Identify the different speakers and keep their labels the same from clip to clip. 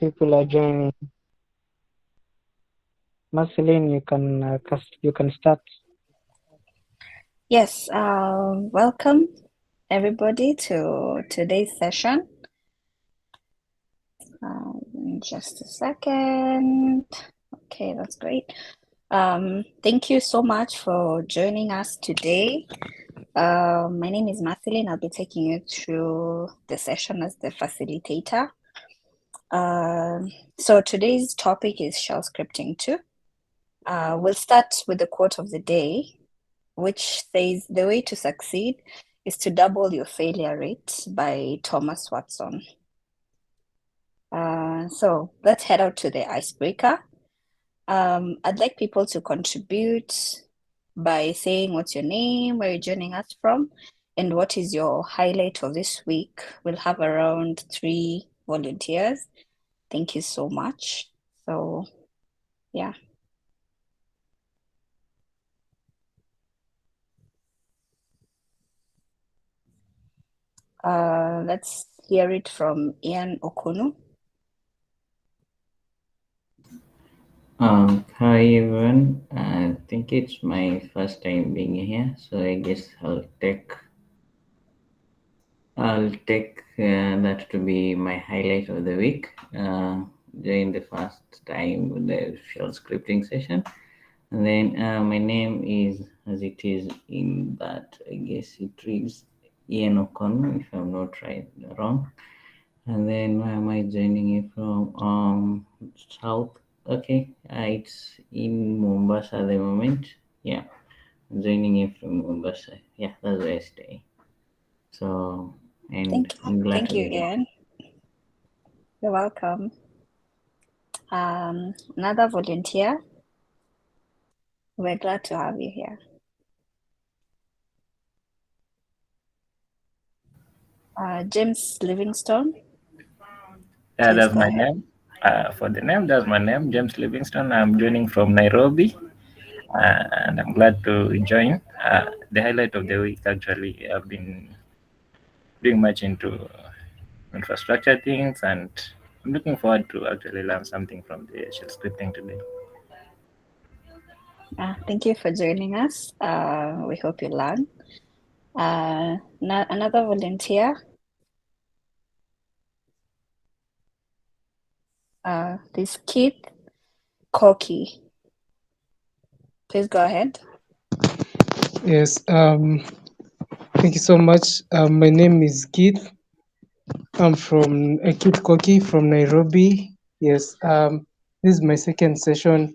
Speaker 1: People are joining. Marceline, you can start.
Speaker 2: Yes, welcome everybody to today's session. Just a second. Okay, that's great. Thank you so much for joining us today. My name is Marceline. I'll be taking you through the session as the facilitator. So today's topic is shell scripting 2. We'll start with the quote of the day, which says, "The way to succeed is to double your failure rate," by Thomas Watson. So let's head out to the icebreaker. I'd like people to contribute by saying what's your name, where you're joining us from, and what is your highlight of this week. We'll have around 3 volunteers. Thank you so much. So, yeah. Let's hear it from Ian Okunu.
Speaker 3: Hi everyone. I think it's my first time being here, so I guess I'll take that to be my highlight of the week. During the first time with the shell scripting session, and then my name is as it is in that. I guess it reads Ian O'Connor if I'm not wrong. And then where am I joining you from? South. Okay, it's in Mombasa at the moment. Yeah, I'm joining you from Mombasa. Yeah, that's where I stay. So, and I'm glad
Speaker 2: Thank
Speaker 3: to
Speaker 2: you,
Speaker 3: be here.
Speaker 2: Ian. You're welcome. Another volunteer. We're glad to have you here. James Livingstone,
Speaker 4: Yeah,
Speaker 2: please
Speaker 4: that's
Speaker 2: go
Speaker 4: my
Speaker 2: ahead.
Speaker 4: name. For the name, that's my name, James Livingston. I'm joining from Nairobi, and I'm glad to join. The highlight of the week, actually, I've been doing much into infrastructure things, and I'm looking forward to actually learn something from the shell scripting today.
Speaker 2: Thank you for joining us. We hope you learn. Another volunteer. This Keith Corky. Please go ahead.
Speaker 5: Yes, thank you so much. My name is Keith. I'm from Keith Koki from Nairobi. Yes, this is my second session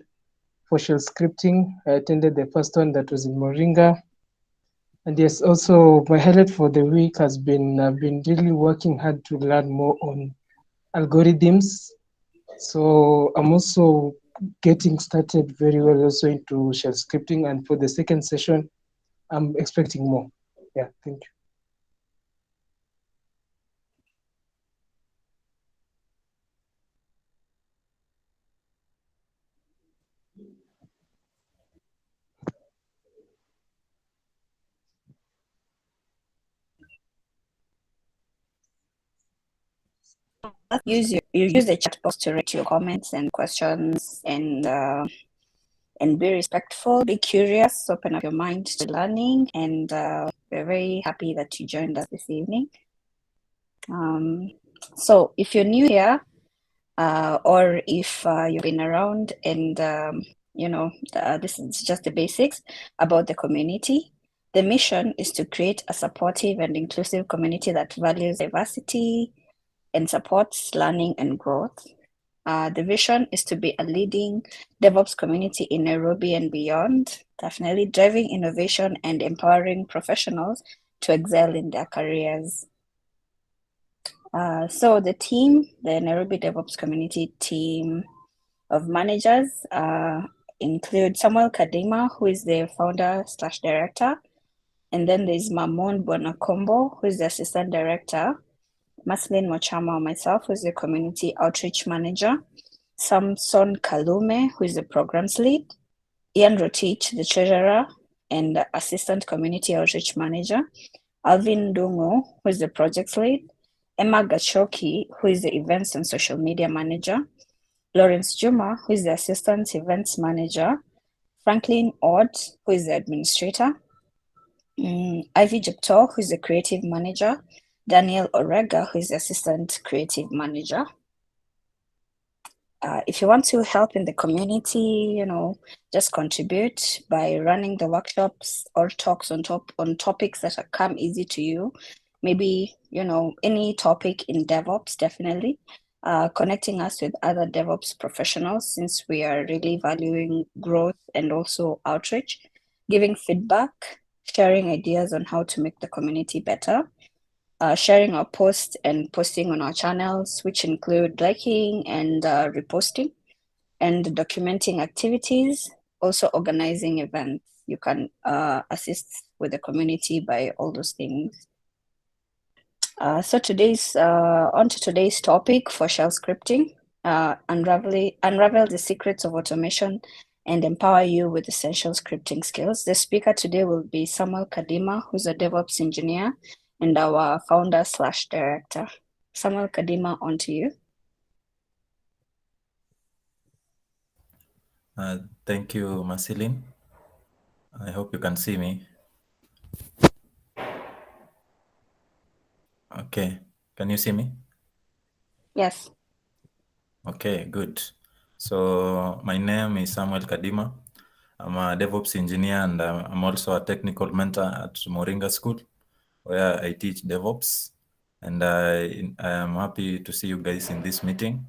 Speaker 5: for shell scripting. I attended the first one that was in Moringa. And yes, also my highlight for the week has been I've been really working hard to learn more on algorithms. So I'm also getting started very well also into shell scripting. And for the second session, I'm expecting more. Yeah, thank you.
Speaker 2: You use the chat box to write your comments and questions, and be respectful, be curious, open up your mind to learning, and we're very happy that you joined us this evening. So if you're new here, or if you've been around and this is just the basics about the community. The mission is to create a supportive and inclusive community that values diversity and supports learning and growth. The vision is to be a leading DevOps community in Nairobi and beyond, definitely driving innovation and empowering professionals to excel in their careers. So the team, the Nairobi DevOps community team of managers, include Samuel Kadima, who is the founder/director, and then there's Mamon Bonakombo, who is the assistant director, Maslin Mochama, myself, who is the community outreach manager, Samson Kalume, who is the programs lead, Ian Rotich, the treasurer and assistant community outreach manager, Alvin Dungo, who is the project lead, Emma Gachoki, who is the Events and Social Media Manager, Lawrence Juma, who is the Assistant Events Manager, Franklin Odd, who is the Administrator, Ivy Jeptor, who is the Creative Manager, Daniel Orega, who is the Assistant Creative Manager. If you want to help in the community, just contribute by running the workshops or talks on topics that come easy to you. Maybe, any topic in DevOps, definitely. Connecting us with other DevOps professionals, since we are really valuing growth and also outreach, giving feedback, sharing ideas on how to make the community better. Sharing our posts and posting on our channels, which include liking and reposting, and documenting activities, also organizing events. You can assist with the community by all those things. So on to today's topic for shell scripting, unravel the secrets of automation and empower you with essential scripting skills. The speaker today will be Samuel Kadima, who's a DevOps engineer and our founder/director. Samuel Kadima, on to you.
Speaker 6: Thank you, Marceline. I hope you can see me. Okay, can you see me?
Speaker 2: Yes.
Speaker 6: Okay, good. So my name is Samuel Kadima. I'm a DevOps engineer and I'm also a technical mentor at Moringa School, where I teach DevOps. And I am happy to see you guys in this meeting.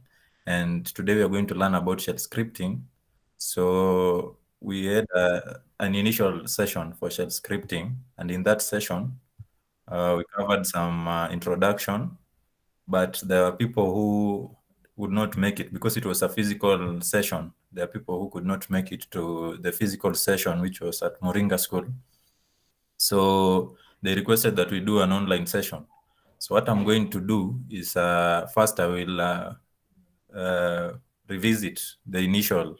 Speaker 6: And today we are going to learn about shell scripting. So we had an initial session for shell scripting. And in that session, we covered some introduction, but there are people who would not make it because it was a physical session. There are people who could not make it to the physical session, which was at Moringa School. So they requested that we do an online session. So what I'm going to do is first I will revisit the initial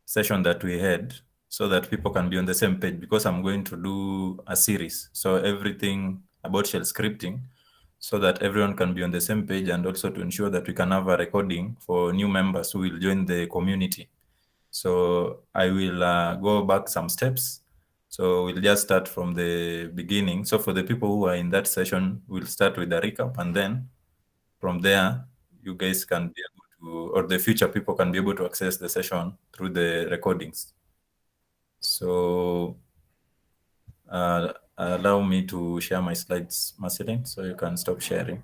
Speaker 6: session that we had so that people can be on the same page, because I'm going to do a series. So everything about shell scripting, so that everyone can be on the same page, and also to ensure that we can have a recording for new members who will join the community. So I will go back some steps. So we'll just start from the beginning. So for the people who are in that session, we'll start with a recap, and then from there, you guys can be able to, or the future people can be able to access the session through the recordings. So allow me to share my slides, Marceline, so you can stop sharing.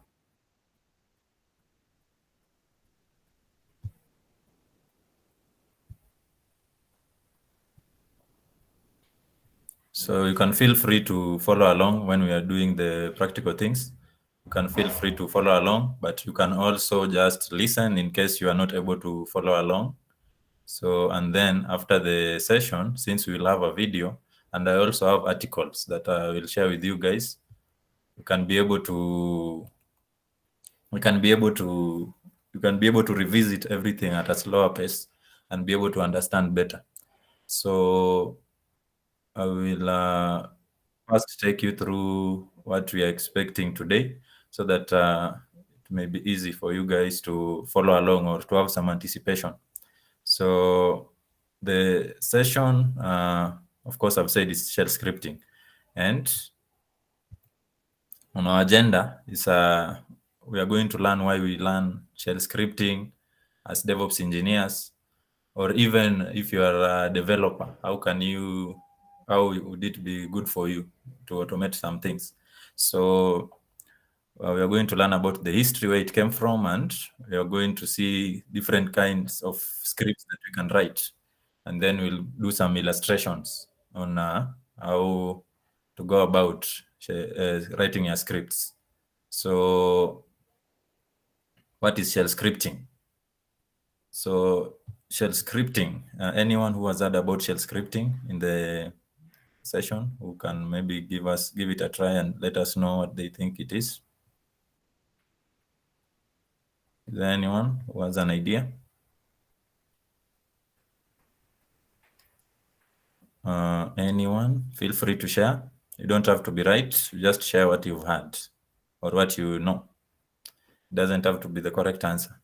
Speaker 6: So you can feel free to follow along when we are doing the practical things. You can feel free to follow along, but you can also just listen in case you are not able to follow along. So, and then after the session, since we'll have a video, and I also have articles that I will share with you guys, you can be able to revisit everything at a slower pace and be able to understand better. So I will first take you through what we are expecting today, so that it may be easy for you guys to follow along or to have some anticipation. So the session, of course, I've said is shell scripting, and on our agenda is we are going to learn why we learn shell scripting as DevOps engineers, or even if you are a developer, how would it be good for you to automate some things? So we are going to learn about the history, where it came from, and we are going to see different kinds of scripts that we can write. And then we'll do some illustrations on how to go about writing your scripts. So what is shell scripting? So shell scripting, anyone who has heard about shell scripting in the session, who can maybe give it a try and let us know what they think it is. Is there anyone who has an idea? Anyone? Feel free to share. You don't have to be right. Just share what you've had. or what you know. It doesn't have to be the correct answer.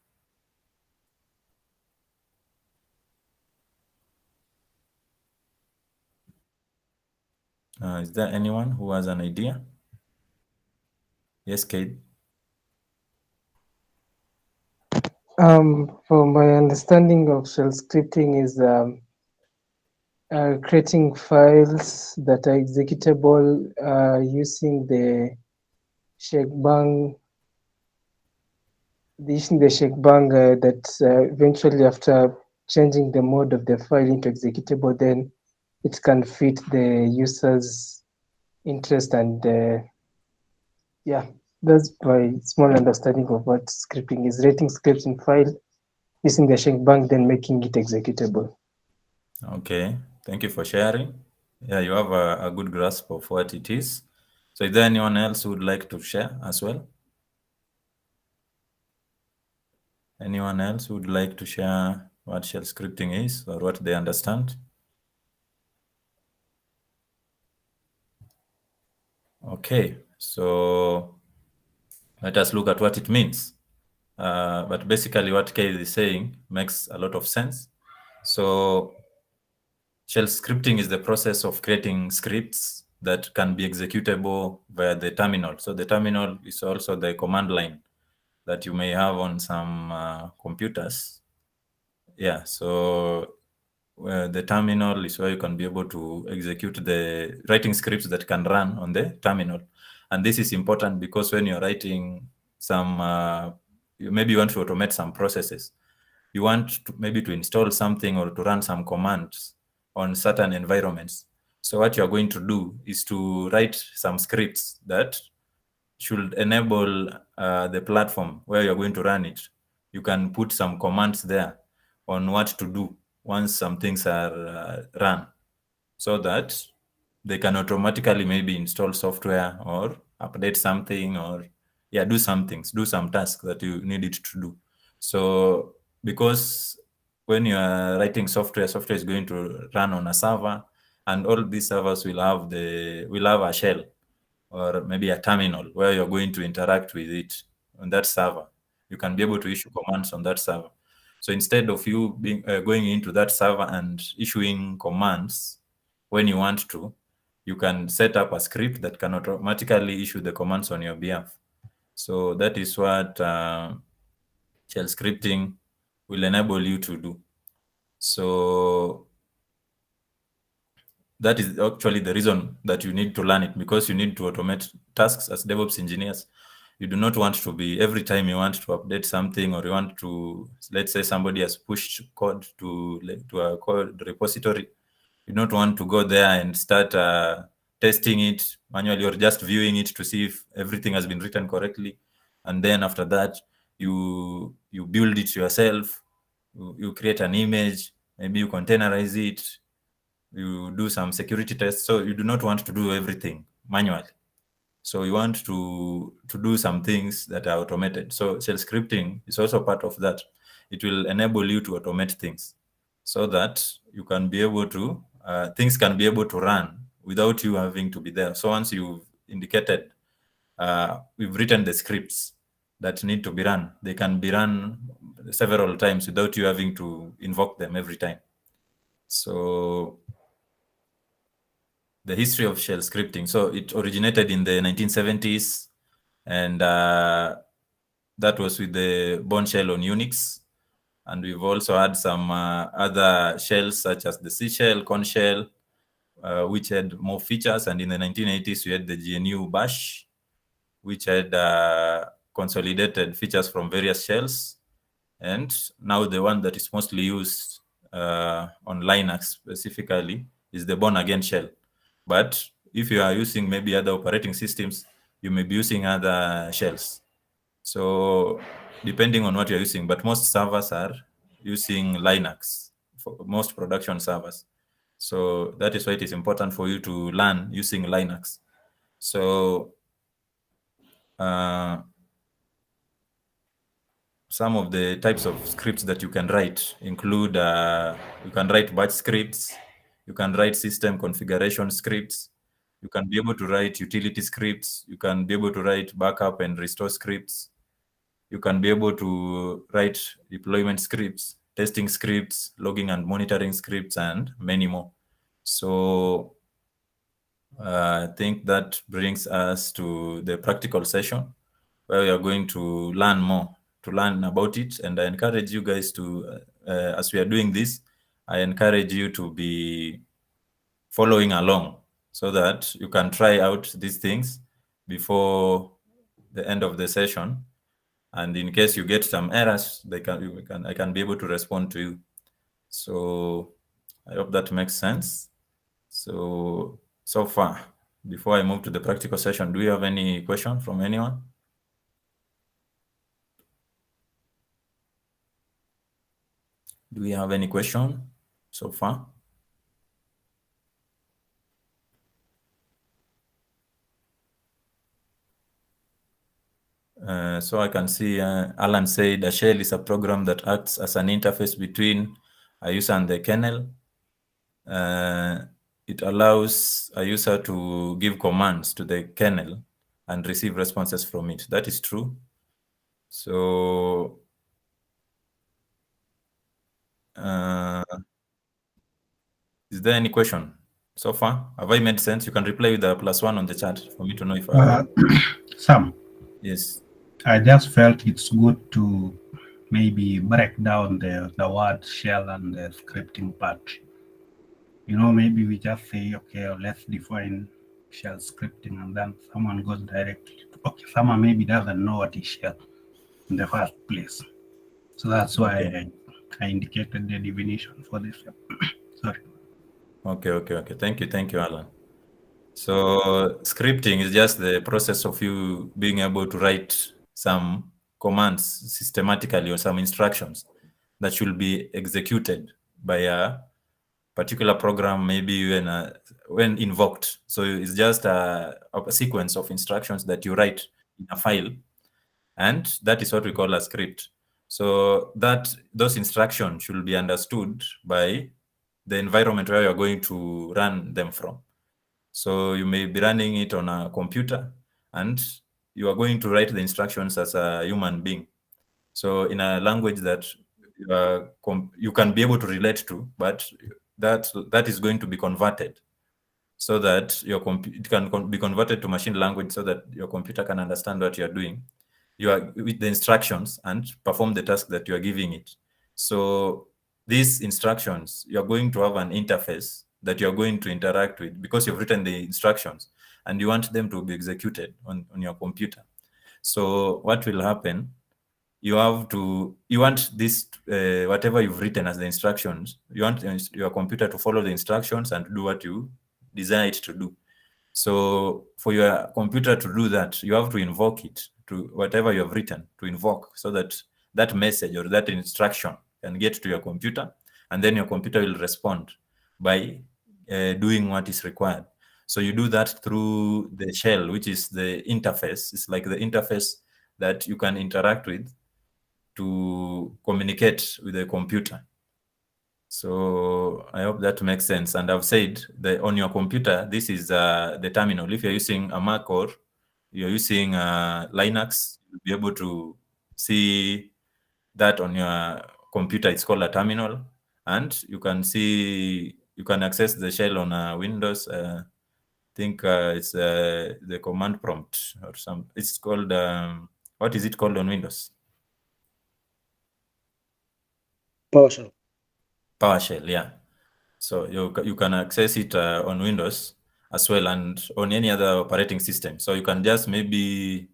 Speaker 6: Is there anyone who has an idea? Yes, Kate.
Speaker 5: From my understanding of shell scripting is creating files that are executable using the shekbang, that eventually after changing the mode of the file into executable, then it can fit the user's interest and yeah, that's my small understanding of what scripting is. Writing scripts in file using the shekbang, then making it executable.
Speaker 6: Okay, thank you for sharing. Yeah, you have a good grasp of what it is. So is there anyone else who would like to share as well? Anyone else who would like to share what shell scripting is or what they understand? Okay, so let us look at what it means. But basically what Kay is saying makes a lot of sense. So shell scripting is the process of creating scripts that can be executable via the terminal. So the terminal is also the command line that you may have on some computers. Yeah, so the terminal is where you can be able to execute the writing scripts that can run on the terminal. And this is important because when you're writing some, maybe you want to automate some processes, you want to maybe to install something or to run some commands on certain environments. So what you're going to do is to write some scripts that should enable the platform where you're going to run it. You can put some commands there on what to do once some things are run, so that they can automatically maybe install software or update something, or yeah, do some things, do some tasks that you need it to do. So because when you are writing software is going to run on a server, and all these servers will have a shell or maybe a terminal where you're going to interact with it on that server. You can be able to issue commands on that server. So instead of you going into that server and issuing commands when you want to, you can set up a script that can automatically issue the commands on your behalf. So that is what shell scripting will enable you to do. So that is actually the reason that you need to learn it, because you need to automate tasks as DevOps engineers. You do not want to be, every time you want to update something, or you want to, let's say somebody has pushed code to a code repository, you don't want to go there and start testing it manually, or just viewing it to see if everything has been written correctly. And then after that, you build it yourself, you create an image, maybe you containerize it, you do some security tests. So you do not want to do everything manually. So you want to do some things that are automated. So shell scripting is also part of that. It will enable you to automate things so that you can be able to, things can be able to run without you having to be there. So once you've indicated, we've written the scripts that need to be run, they can be run several times without you having to invoke them every time. So the history of shell scripting. So it originated in the 1970s, and that was with the Bourne shell on Unix. And we've also had some other shells such as the C shell, Corn shell, which had more features. And in the 1980s, we had the GNU Bash, which had consolidated features from various shells. And now the one that is mostly used on Linux specifically is the Born Again shell. But if you are using maybe other operating systems, you may be using other shells. So depending on what you're using, but most servers are using Linux, for most production servers. So that is why it is important for you to learn using Linux. So some of the types of scripts that you can write include, you can write batch scripts, you can write system configuration scripts, You can be able to write utility scripts. You can be able to write backup and restore scripts. You can be able to write deployment scripts, testing scripts, logging and monitoring scripts, and many more. So I think that brings us to the practical session where we are going to learn more, to learn about it. And I encourage you guys to, as we are doing this, I encourage you to be following along so that you can try out these things before the end of the session. And in case you get some errors, I can be able to respond to you. So I hope that makes sense. So far, before I move to the practical session, do you have any question from anyone? Do we have any question so far? So I can see Alan said a shell is a program that acts as an interface between a user and the kernel. It allows a user to give commands to the kernel and receive responses from it. That is true. So is there any question so far? Have I made sense? You can reply with the +1 on the chat for me to know if I...
Speaker 7: Sam.
Speaker 6: Yes.
Speaker 7: I just felt it's good to maybe break down the word shell and the scripting part. Maybe we just say, okay, let's define shell scripting, and then someone goes directly to, okay, someone maybe doesn't know what is shell in the first place. So that's why I indicated the definition for this. Sorry.
Speaker 6: Okay. Thank you, Alan. So scripting is just the process of you being able to write some commands systematically or some instructions that should be executed by a particular program, maybe when invoked. So it's just a sequence of instructions that you write in a file, and that is what we call a script. So those instructions should be understood by the environment where you're going to run them from. So you may be running it on a computer, and you are going to write the instructions as a human being. So in a language that you can be able to relate to, but that is going to be converted so that it can be converted to machine language so that your computer can understand what you're doing. You are with the instructions and perform the task that you are giving it. So these instructions, you're going to have an interface that you're going to interact with because you've written the instructions and you want them to be executed on your computer. So what will happen, you want this, whatever you've written as the instructions, you want your computer to follow the instructions and do what you desire it to do. So for your computer to do that, you have to invoke it to whatever you have written to invoke so that that message or that instruction can get to your computer, and then your computer will respond by doing what is required. So you do that through the shell, which is the interface. It's like the interface that you can interact with to communicate with the computer. So I hope that makes sense. And I've said that on your computer, this is the terminal. If you're using a Mac or you're using Linux, you'll be able to see that on your computer. It's called a terminal. And you can access the shell on Windows. I think it's the command prompt or some. It's called, what is it called on Windows?
Speaker 1: PowerShell.
Speaker 6: PowerShell, yeah. So you can access it on Windows as well and on any other operating system. So you can just maybe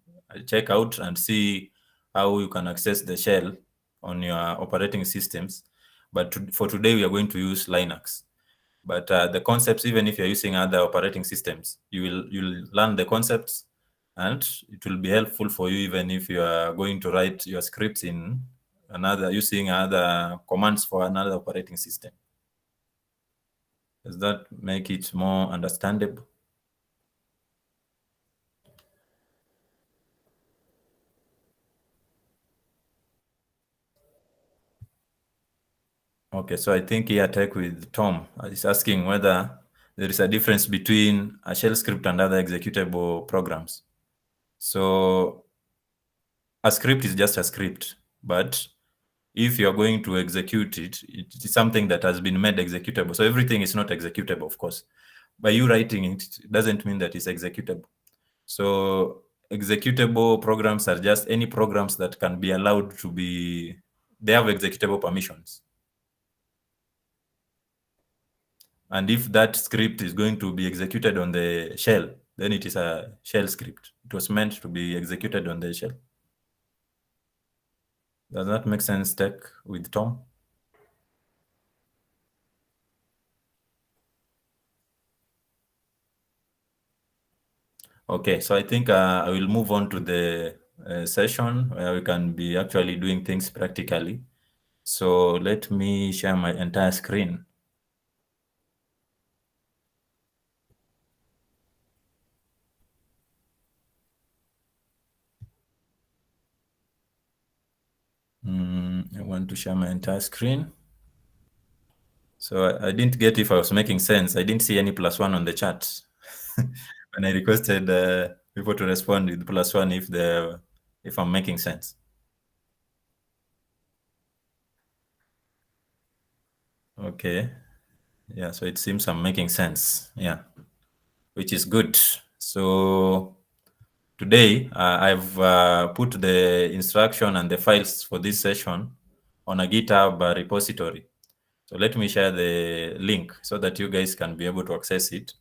Speaker 6: check out and see how you can access the shell on your operating systems. But for today, we are going to use Linux. But the concepts, even if you're using other operating systems, you'll learn the concepts, and it will be helpful for you even if you are going to write your scripts using other commands for another operating system. Does that make it more understandable? Okay, so I think here tech with Tom is asking whether there is a difference between a shell script and other executable programs. So a script is just a script, but if you're going to execute it, it is something that has been made executable. So everything is not executable, of course. By you writing it, it doesn't mean that it's executable. So executable programs are just any programs that can be allowed to be, they have executable permissions. And if that script is going to be executed on the shell, then it is a shell script. It was meant to be executed on the shell. Does that make sense, Tech, with Tom? Okay, so I think I will move on to the session where we can be actually doing things practically. So let me share my entire screen. I want to share my entire screen. So I didn't get if I was making sense. I didn't see any +1 on the chat when I requested people to respond with +1 if I'm making sense. Okay. Yeah, so it seems I'm making sense. Yeah, which is good. So today I've put the instruction and the files for this session on a GitHub repository. So let me share the link so that you guys can be able to access it.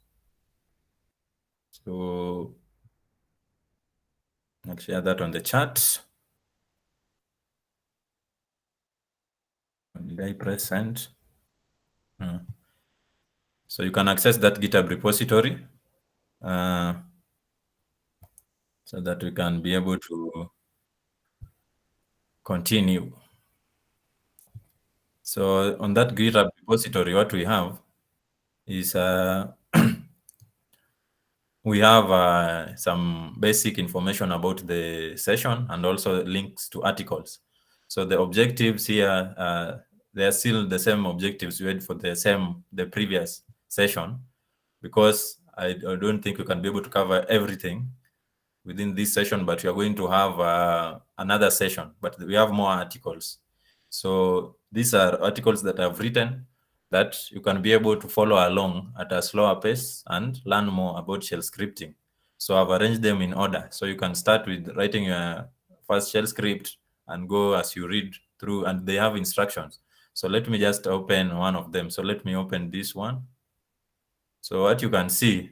Speaker 6: So I'll share that on the chat. Did I press send? So you can access that GitHub repository so that we can be able to continue. So on that GitHub repository, what we have is we have some basic information about the session and also links to articles. So the objectives here, they are still the same objectives we had for the previous session, because I don't think we can be able to cover everything within this session, but we are going to have another session, but we have more articles. So these are articles that I've written that you can be able to follow along at a slower pace and learn more about shell scripting. So I've arranged them in order. So you can start with writing your first shell script and go as you read through, and they have instructions. So let me just open one of them. So let me open this one. So what you can see,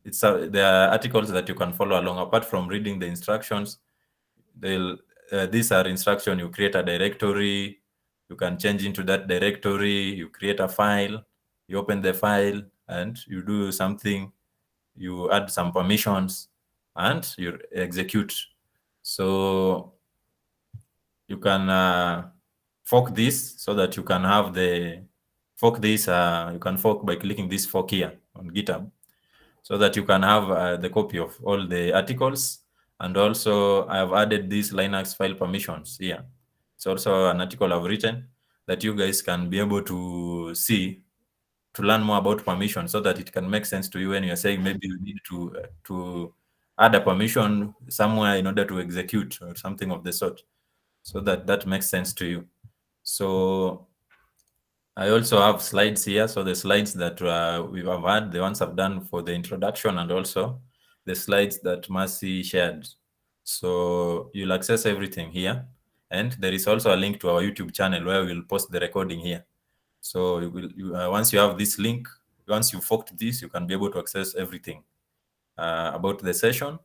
Speaker 6: there are articles that you can follow along. Apart from reading the instructions, these are instructions. You create a directory, you can change into that directory, you create a file, you open the file, and you do something, you add some permissions, and you execute. So you can fork this so that you can have fork this. You can fork by clicking this fork here on GitHub, so that you can have the copy of all the articles. And also I have added these Linux file permissions here. It's also an article I've written that you guys can be able to see, to learn more about permissions, so that it can make sense to you when you're saying maybe you need to add a permission somewhere in order to execute or something of the sort, so that makes sense to you. So I also have slides here. So the slides that we have had, the ones I've done for the introduction, and also the slides that Mercy shared. So you'll access everything here. And there is also a link to our YouTube channel where we'll post the recording here. So once you have this link, once you forked this, you can be able to access everything about the session.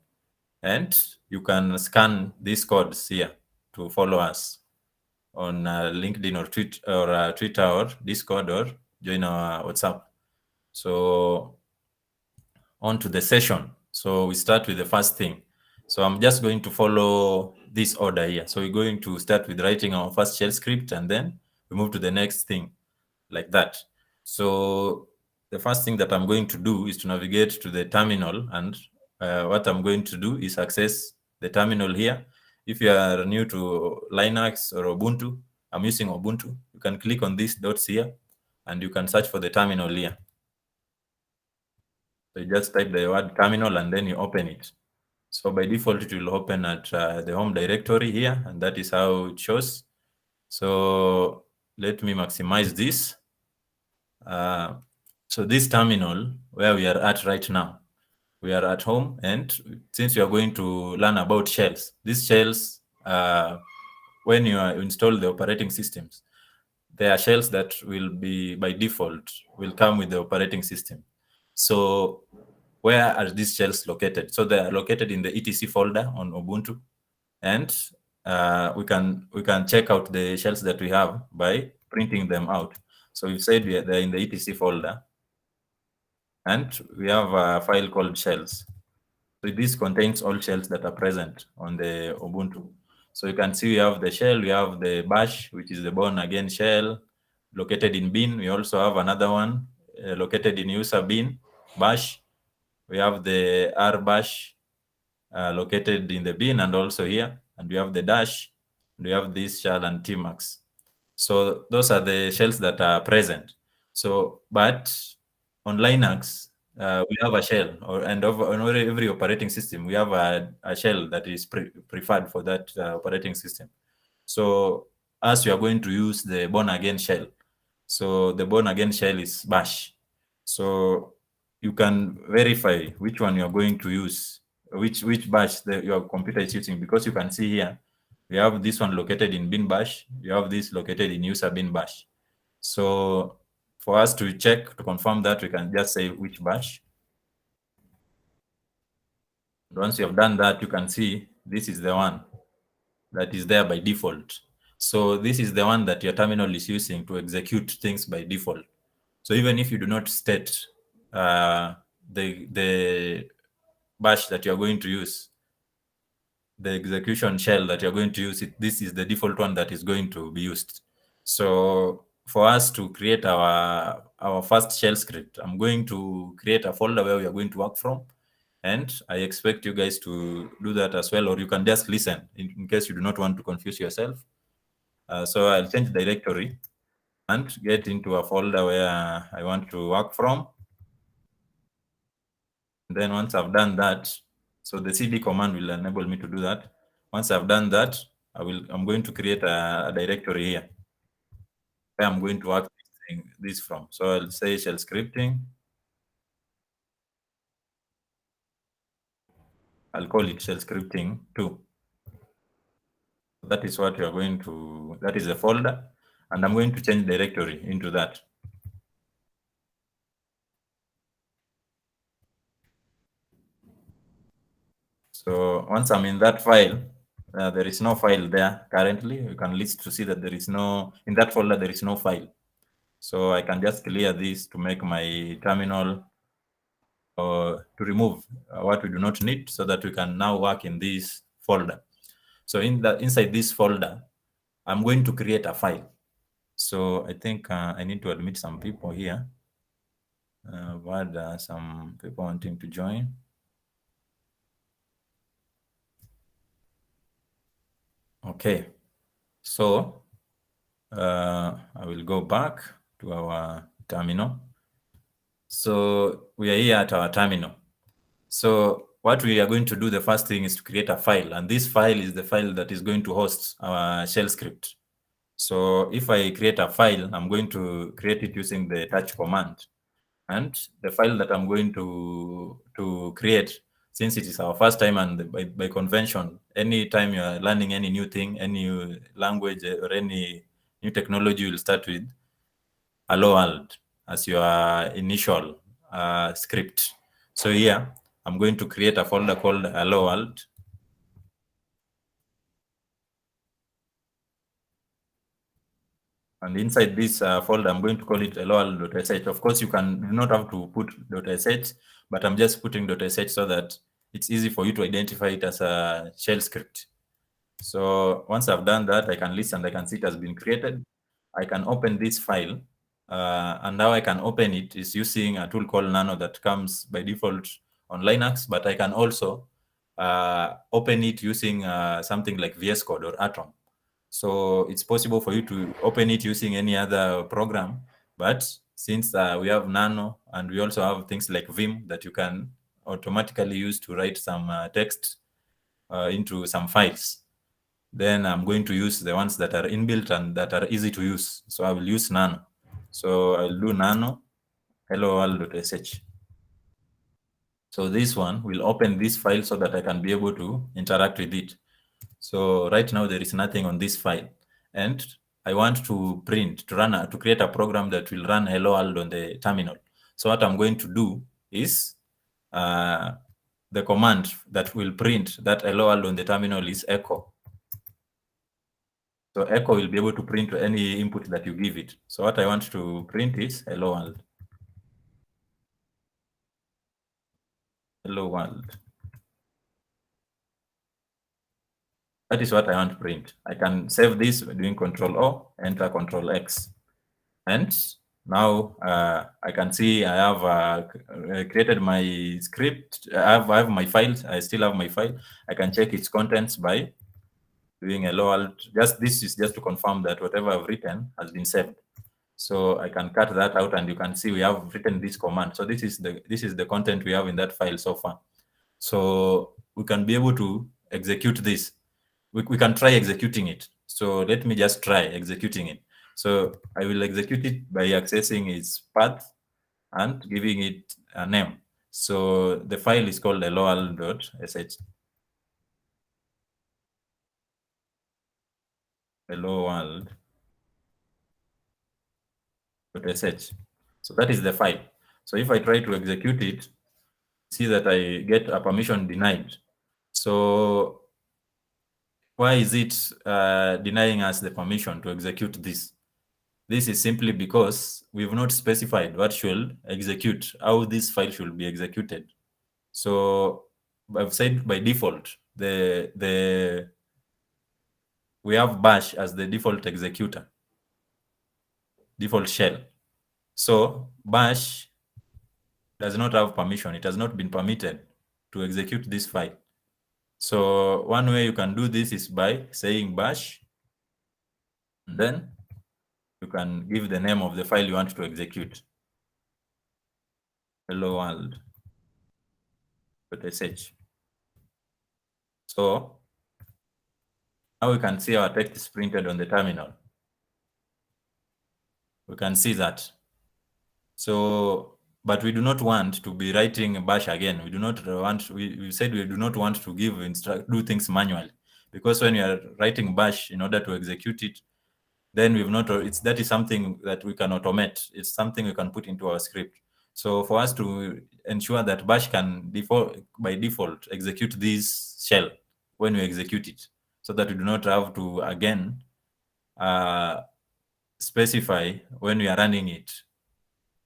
Speaker 6: And you can scan these codes here to follow us on LinkedIn or Twitter or Discord, or join our WhatsApp. So on to the session. So we start with the first thing. So I'm just going to follow this order here. So we're going to start with writing our first shell script, and then we move to the next thing, like that. So the first thing that I'm going to do is to navigate to the terminal, and what I'm going to do is access the terminal here. If you are new to Linux or Ubuntu, I'm using Ubuntu, you can click on these dots here, and you can search for the terminal here. So you just type the word terminal and then you open it. So by default, it will open at the home directory here, and that is how it shows. So let me maximize this. So this terminal where we are at right now, we are at home, and since we are going to learn about shells, these shells, when you install the operating systems, there are shells that will be by default will come with the operating system. So where are these shells located? So they are located in the etc folder on Ubuntu, and we can check out the shells that we have by printing them out. So we've said they're in the etc folder, and we have a file called shells. So this contains all shells that are present on the Ubuntu. So you can see we have the shell, we have the bash, which is the born again shell, located in bin. We also have another one located in user bin, bash. We have the r bash located in the bin and also here. And we have the dash, and we have this shell and tmax. So those are the shells that are present. So, but on Linux, we have a shell, and on every operating system, we have a shell that is preferred for that operating system. So as you are going to use the born again shell, so the born again shell is bash. So you can verify which one you are going to use, which bash your computer is using, because you can see here, we have this one located in bin bash, you have this located in user bin bash. So for us to check, to confirm that, we can just say which bash. Once you have done that, you can see this is the one that is there by default. So this is the one that your terminal is using to execute things by default. So even if you do not state the bash that you're going to use, the execution shell that you're going to use, this is the default one that is going to be used. So for us to create our first shell script, I'm going to create a folder where we are going to work from. And I expect you guys to do that as well, or you can just listen in case you do not want to confuse yourself. So I'll change directory and get into a folder where I want to work from. And then once I've done that, so the cd command will enable me to do that. Once I've done that, I'm going to create a directory here where I'm going to work this from. So I'll say shell scripting. I'll call it shell scripting 2. That is what you're going to, that is the folder, and I'm going to change directory into that. So once I'm in that file, there is no file there currently. You can list to see that there is no, in that folder, there is no file. So I can just clear this to make my terminal, or to remove what we do not need, so that we can now work in this folder. So inside this folder, I'm going to create a file. So I think I need to admit some people here. I've had some people wanting to join. Okay, so I will go back to our terminal. So we are here at our terminal. So what we are going to do, the first thing is to create a file, and this file is the file that is going to host our shell script. So if I create a file, I'm going to create it using the touch command. And the file that I'm going to create, since it is our first time, and by convention, anytime you are learning any new thing, any new language or any new technology, you'll start with hello world as your initial script. So here, I'm going to create a folder called hello world. And inside this folder, I'm going to call it hello.sh. Of course, you do not have to put .sh, but I'm just putting .sh so that it's easy for you to identify it as a shell script. So once I've done that, I can list and I can see it has been created. I can open this file, and how I can open it is using a tool called Nano that comes by default on Linux, but I can also open it using something like VS Code or Atom. So it's possible for you to open it using any other program, But since we have Nano and we also have things like Vim that you can automatically use to write some text into some files, then I'm going to use the ones that are inbuilt and that are easy to use. So I will use Nano. So I'll do Nano hello world.sh. So this one will open this file so that I can be able to interact with it. So right now there is nothing on this file, and I want to to create a program that will run hello world on the terminal. So what I'm going to do is the command that will print that hello world on the terminal is echo. So echo will be able to print any input that you give it. So what I want to print is hello world. Hello world. That is what I want to print. I can save this doing Control O, enter Control X. And now I can see I have created my script. I have my file. I still have my file. I can check its contents by doing hello world. This is just to confirm that whatever I've written has been saved. So I can cut that out, and you can see we have written this command. So this is the content we have in that file so far. So we can be able to execute this. We can try executing it. So let me just try executing it. So I will execute it by accessing its path and giving it a name. So the file is called hello-world.sh. Hello-world.sh. So that is the file. So if I try to execute it, see that I get a permission denied. So why is it denying us the permission to execute this? This is simply because we've not specified what should execute, how this file should be executed. So I've said by default, we have bash as the default executor, default shell. So bash does not have permission. It has not been permitted to execute this file. So one way you can do this is by saying bash, and then you can give the name of the file you want to execute. Hello world.sh. So now we can see our text is printed on the terminal. We can see that. So, but we do not want to be writing bash again. We do not want, we said we do not want to do things manually, because when you are writing bash in order to execute it, then that is something that we can automate. It's something we can put into our script. So for us to ensure that bash can by default execute this shell when we execute it, so that we do not have to again specify when we are running it.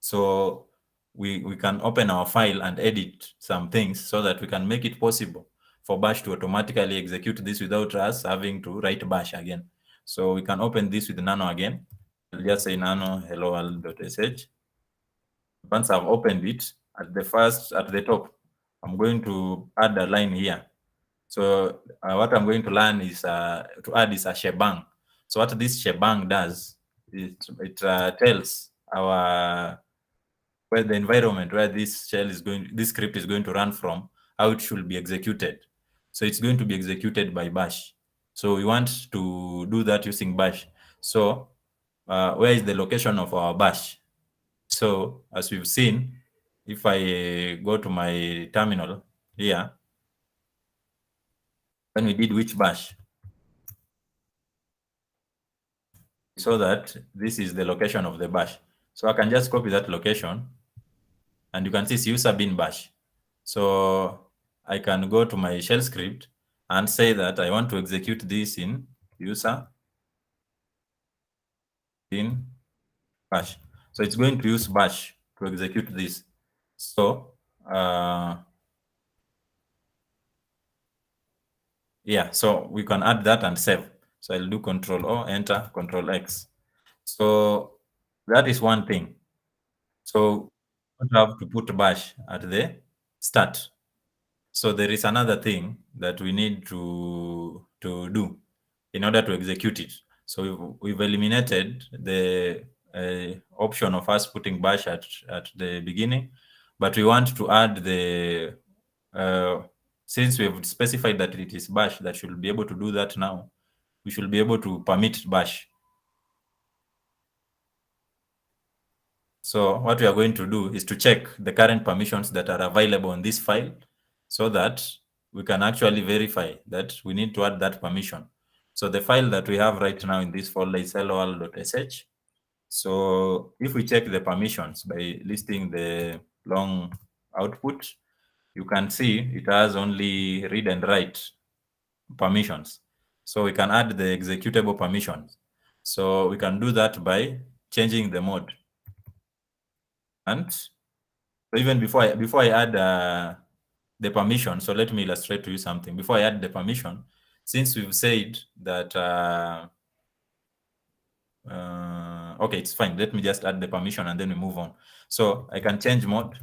Speaker 6: So we can open our file and edit some things so that we can make it possible for bash to automatically execute this without us having to write bash again. So we can open this with nano again. I'll just say nano hello world.sh. Once I've opened it, at the top, I'm going to add a line here. So what I'm going to learn is to add is a shebang. So what this shebang does is it tells our where the environment where this script is going to run from, how it should be executed. So it's going to be executed by bash. So we want to do that using bash. So where is the location of our bash? So as we've seen, if I go to my terminal here, when we did which bash, so that this is the location of the bash. So I can just copy that location, and you can see it's user bin bash. So I can go to my shell script and say that I want to execute this in user bin bash. So it's going to use bash to execute this. So yeah, so we can add that and save. So I'll do Control O, enter, Control X. So that is one thing. So we have to put bash at the start. So there is another thing that we need to do in order to execute it. So we've eliminated the option of us putting bash at the beginning, but we want to add the since we've specified that it is bash that should be able to do that now, we should be able to permit bash. So what we are going to do is to check the current permissions that are available on this file so that we can actually verify that we need to add that permission. So the file that we have right now in this folder is lol.sh. So if we check the permissions by listing the long output, you can see it has only read and write permissions. So we can add the executable permissions. So we can do that by changing the mode. And so even before I add the permission, so let me illustrate to you something. Before I add the permission, since we've said that okay, it's fine. Let me just add the permission and then we move on. So I can change mode.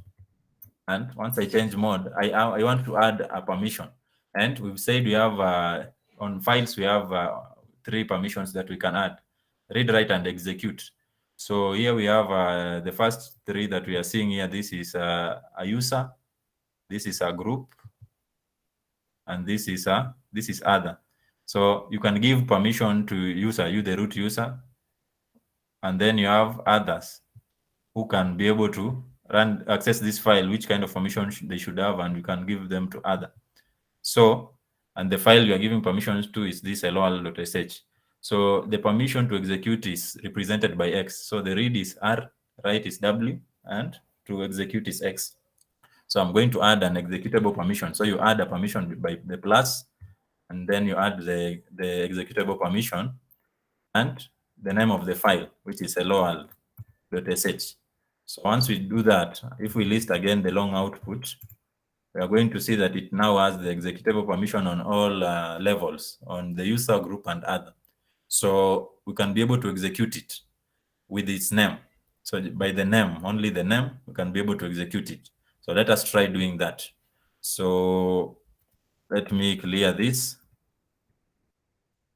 Speaker 6: And once I change mode, I want to add a permission. And we've said we have on files, we have 3 permissions that we can add: read, write, and execute. So here we have the first 3 that we are seeing here. This is a user, this is a group, and this is other. So you can give permission to user, you the root user, and then you have others who can be able to access this file, which kind of permission they should have, and you can give them to other. So, and the file you are giving permissions to is this lol.sh. So the permission to execute is represented by X. So the read is R, write is W, and to execute is X. So I'm going to add an executable permission. So you add a permission by the plus, and then you add the executable permission and the name of the file, which is lol.sh. So once we do that, if we list again the long output, we are going to see that it now has the executable permission on all levels, on the user, group, and other. So we can be able to execute it with its name. So by the name, only the name, we can be able to execute it. So let us try doing that. So let me clear this.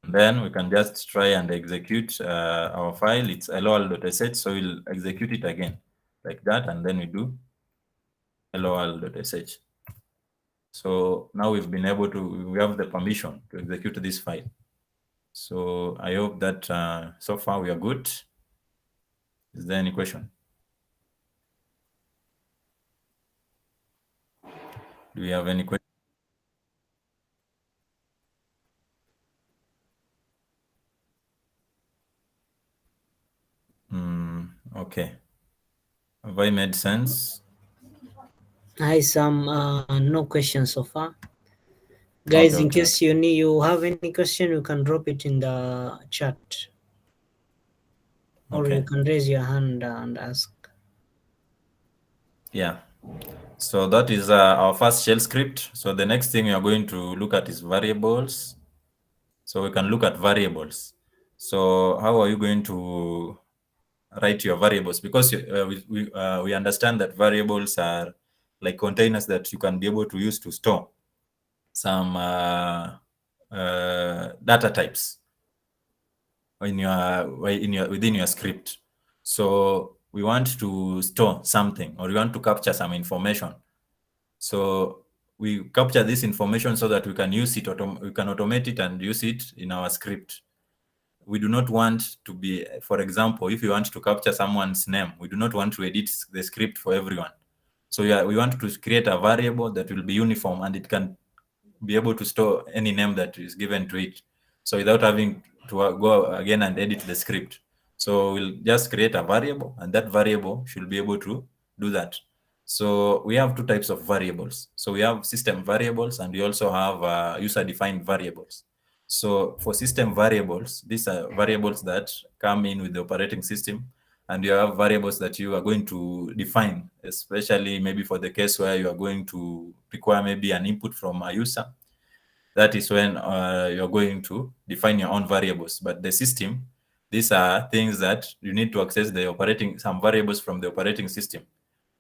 Speaker 6: Then we can just try and execute our file. It's lol.sh, so we'll execute it again like that, and then we do lol.sh. So now we've been able to, we have the permission to execute this file. So I hope that so far we are good. Is there any question? Do we have any question? Okay. Have I made sense?
Speaker 1: Hi, Sam. No questions so far. Guys,
Speaker 6: Okay,
Speaker 1: in
Speaker 6: okay.
Speaker 1: case you have any question, you can drop it in the chat. Or
Speaker 6: Okay.
Speaker 1: you can raise your hand and ask.
Speaker 6: Yeah. So that is our first shell script. So the next thing we are going to look at is variables. So we can look at variables. So how are you going to write your variables? Because we understand that variables are like containers that you can be able to use to store some data types within your script. So we want to store something, or we want to capture some information. So we capture this information so that we can use it, we can automate it and use it in our script. We do not want to be, for example, if you want to capture someone's name, we do not want to edit the script for everyone. So yeah, we want to create a variable that will be uniform and it can be able to store any name that is given to it. So without having to go again and edit the script. So we'll just create a variable, and that variable should be able to do that. So we have 2 types of variables. So we have system variables, and we also have user-defined variables. So for system variables, these are variables that come in with the operating system, and you have variables that you are going to define, especially maybe for the case where you are going to require maybe an input from a user. That is when you're going to define your own variables. But the system, these are things that you need to access some variables from the operating system.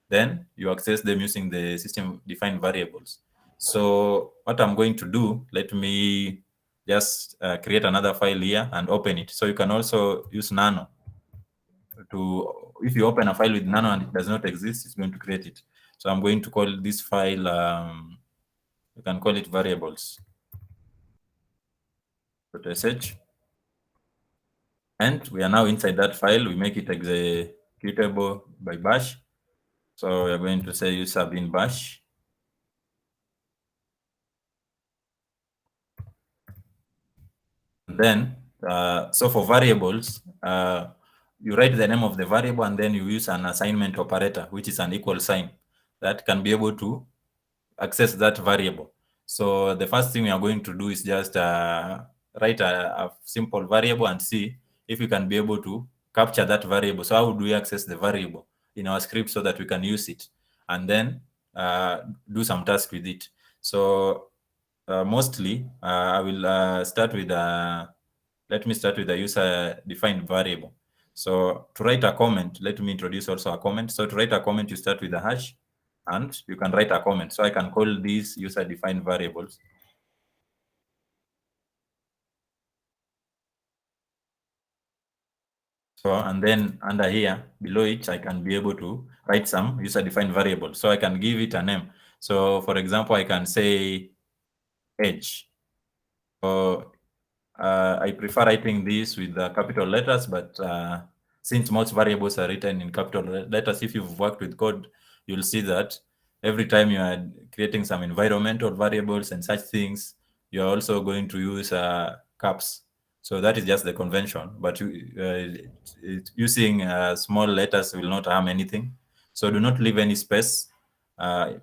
Speaker 6: Then you access them using the system defined variables. So what I'm going to do, let me just create another file here and open it. So you can also use Nano to, if you open a file with nano and it does not exist, it's going to create it. So I'm going to call this file, you can call it variables. .sh. And we are now inside that file. We make it executable by bash. So we are going to say user bin bash. Then, so for variables, you write the name of the variable and then you use an assignment operator, which is an equal sign that can be able to access that variable. So the first thing we are going to do is just write a simple variable and see if we can be able to capture that variable. So how do we access the variable in our script so that we can use it and then do some task with it? So mostly I will start with let me start with a user defined variable. So to write a comment, let me introduce also a comment. So to write a comment, you start with a hash and you can write a comment. So I can call these user defined variables. So, and then under here, below it, I can be able to write some user defined variable. So I can give it a name. So for example, I can say age. So I prefer writing this with capital letters, but since most variables are written in capital letters, if you've worked with code, you'll see that every time you are creating some environmental variables and such things, you're also going to use caps. So that is just the convention, but using small letters will not harm anything. So do not leave any space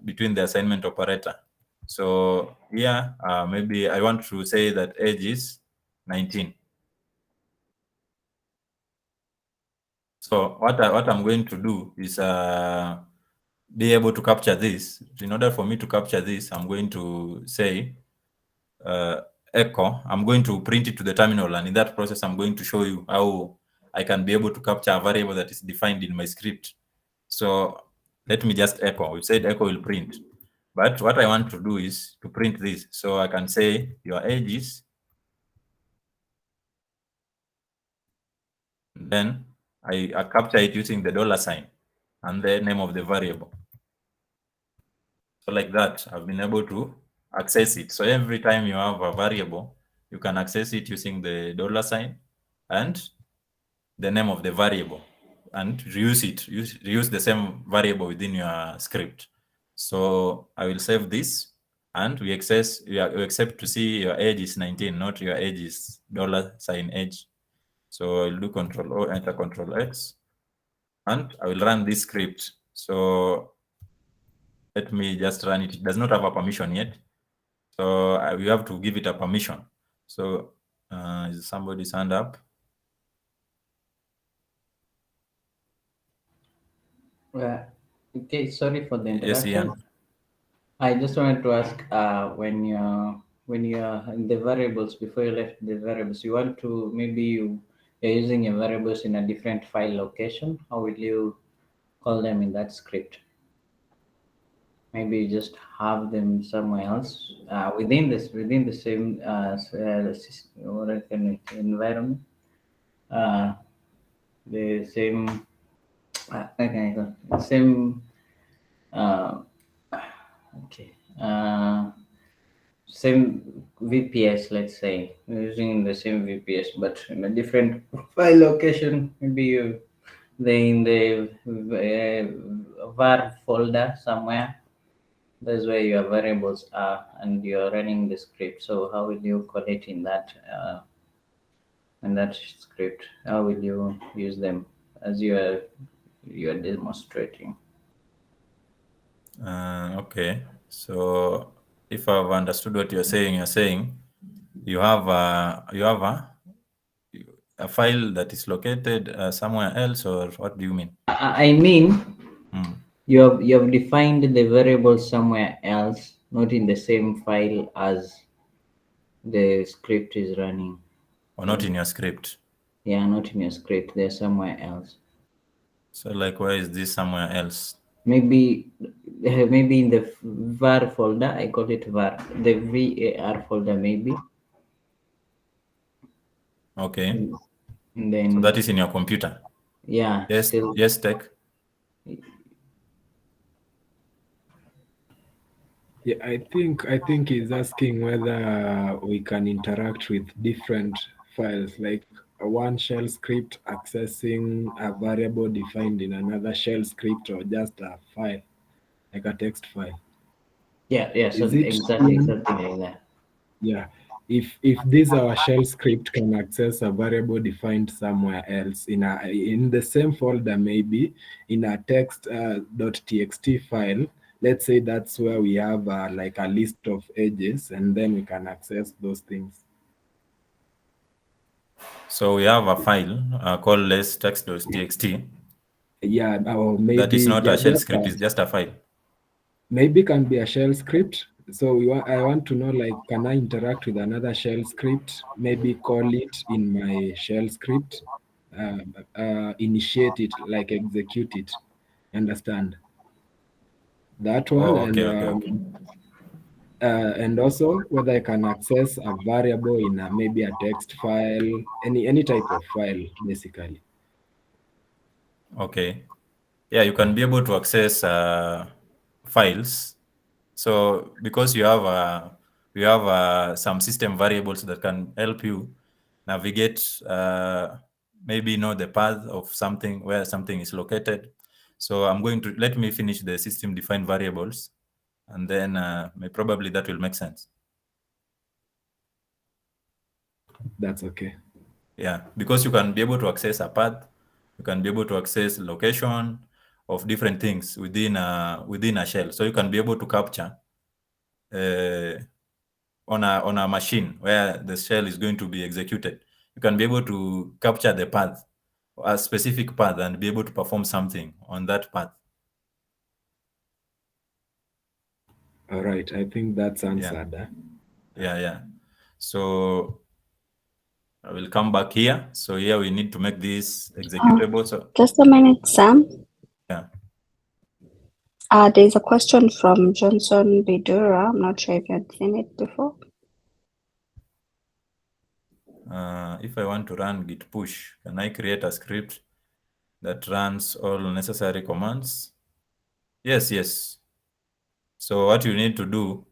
Speaker 6: between the assignment operator. So here, maybe I want to say that age is 19. So what I'm going to do is be able to capture this. In order for me to capture this, I'm going to say echo. I'm going to print it to the terminal, and in that process, I'm going to show you how I can be able to capture a variable that is defined in my script. So let me just echo. We said echo will print. But what I want to do is to print this. So I can say your age is, then I capture it using the $sign and the name of the variable. So like that, I've been able to access it. So every time you have a variable, you can access it using the $sign and the name of the variable and reuse it, reuse the same variable within your script. So I will save this and we accept to see your age is 19, not your age is $sign age. So I'll do Control O, enter Control X, and I will run this script. So let me just run it. It does not have a permission yet. So we have to give it a permission. So is somebody's hand up?
Speaker 3: Okay, sorry for the
Speaker 6: Yes,
Speaker 3: interruption.
Speaker 6: Ian.
Speaker 3: I just wanted to ask when you're in the variables, before you left the variables, you want to, maybe you're using your variables in a different file location. How will you call them in that script? Maybe you just have them somewhere else within the same what I can environment, the same okay, same okay same VPS, let's say, using the same VPS, but in a different file location. Maybe you they in the var folder somewhere. That's where your variables are, and you're running the script. So how will you call it in that script? How will you use them as you are demonstrating?
Speaker 6: Okay. So if I've understood what you're saying you have a file that is located somewhere else, or what do you mean?
Speaker 3: I mean, you have defined the variable somewhere else, not in the same file as the script is running.
Speaker 6: Or not in your script?
Speaker 3: Yeah, not in your script. They're somewhere else.
Speaker 6: So like, where is this somewhere else?
Speaker 3: Maybe in the var folder. I call it var. The var folder, maybe.
Speaker 6: Okay.
Speaker 3: And then
Speaker 6: so that is in your computer.
Speaker 3: Yeah,
Speaker 6: Yes,
Speaker 3: still.
Speaker 6: yes, Tech.
Speaker 8: Yeah, I think he's asking whether we can interact with different files, like one shell script accessing a variable defined in another shell script, or just a file, like a text file.
Speaker 3: Yeah. So
Speaker 8: Is it
Speaker 3: exactly something like that.
Speaker 8: yeah. If this our shell script can access a variable defined somewhere else in the same folder, maybe in a text .txt file, let's say that's where we have like a list of edges, and then we can access those things.
Speaker 6: So we have a file called less text.txt.
Speaker 8: Yeah, or
Speaker 6: That is
Speaker 8: maybe
Speaker 6: not a shell script, it's just a file.
Speaker 8: maybe can be a shell script. So I want to know, like, can I interact with another shell script? Maybe call it in my shell script, initiate it, like execute it. Understand that one,
Speaker 6: Oh, okay.
Speaker 8: and also whether I can access a variable in maybe a text file, any type of file, basically.
Speaker 6: Okay. Yeah, you can be able to access files. So because you have some system variables that can help you navigate, maybe know the path of something, where something is located. So let me finish the system defined variables, and then probably that will make sense.
Speaker 8: That's okay.
Speaker 6: Yeah, because you can be able to access a path, you can be able to access location of different things within a shell. So you can be able to capture on a machine where the shell is going to be executed. You can be able to capture the path, a specific path, and be able to perform something on that path.
Speaker 8: All right, I think that's answered.
Speaker 6: Yeah. So I will come back here. So here we need to make this executable. So
Speaker 2: Just a minute, Sam.
Speaker 6: yeah.
Speaker 2: There's a question from Johnson Bidura. I'm not sure if you had seen it before.
Speaker 6: If I want to run git push, can I create a script that runs all necessary commands? Yes. So what you need to do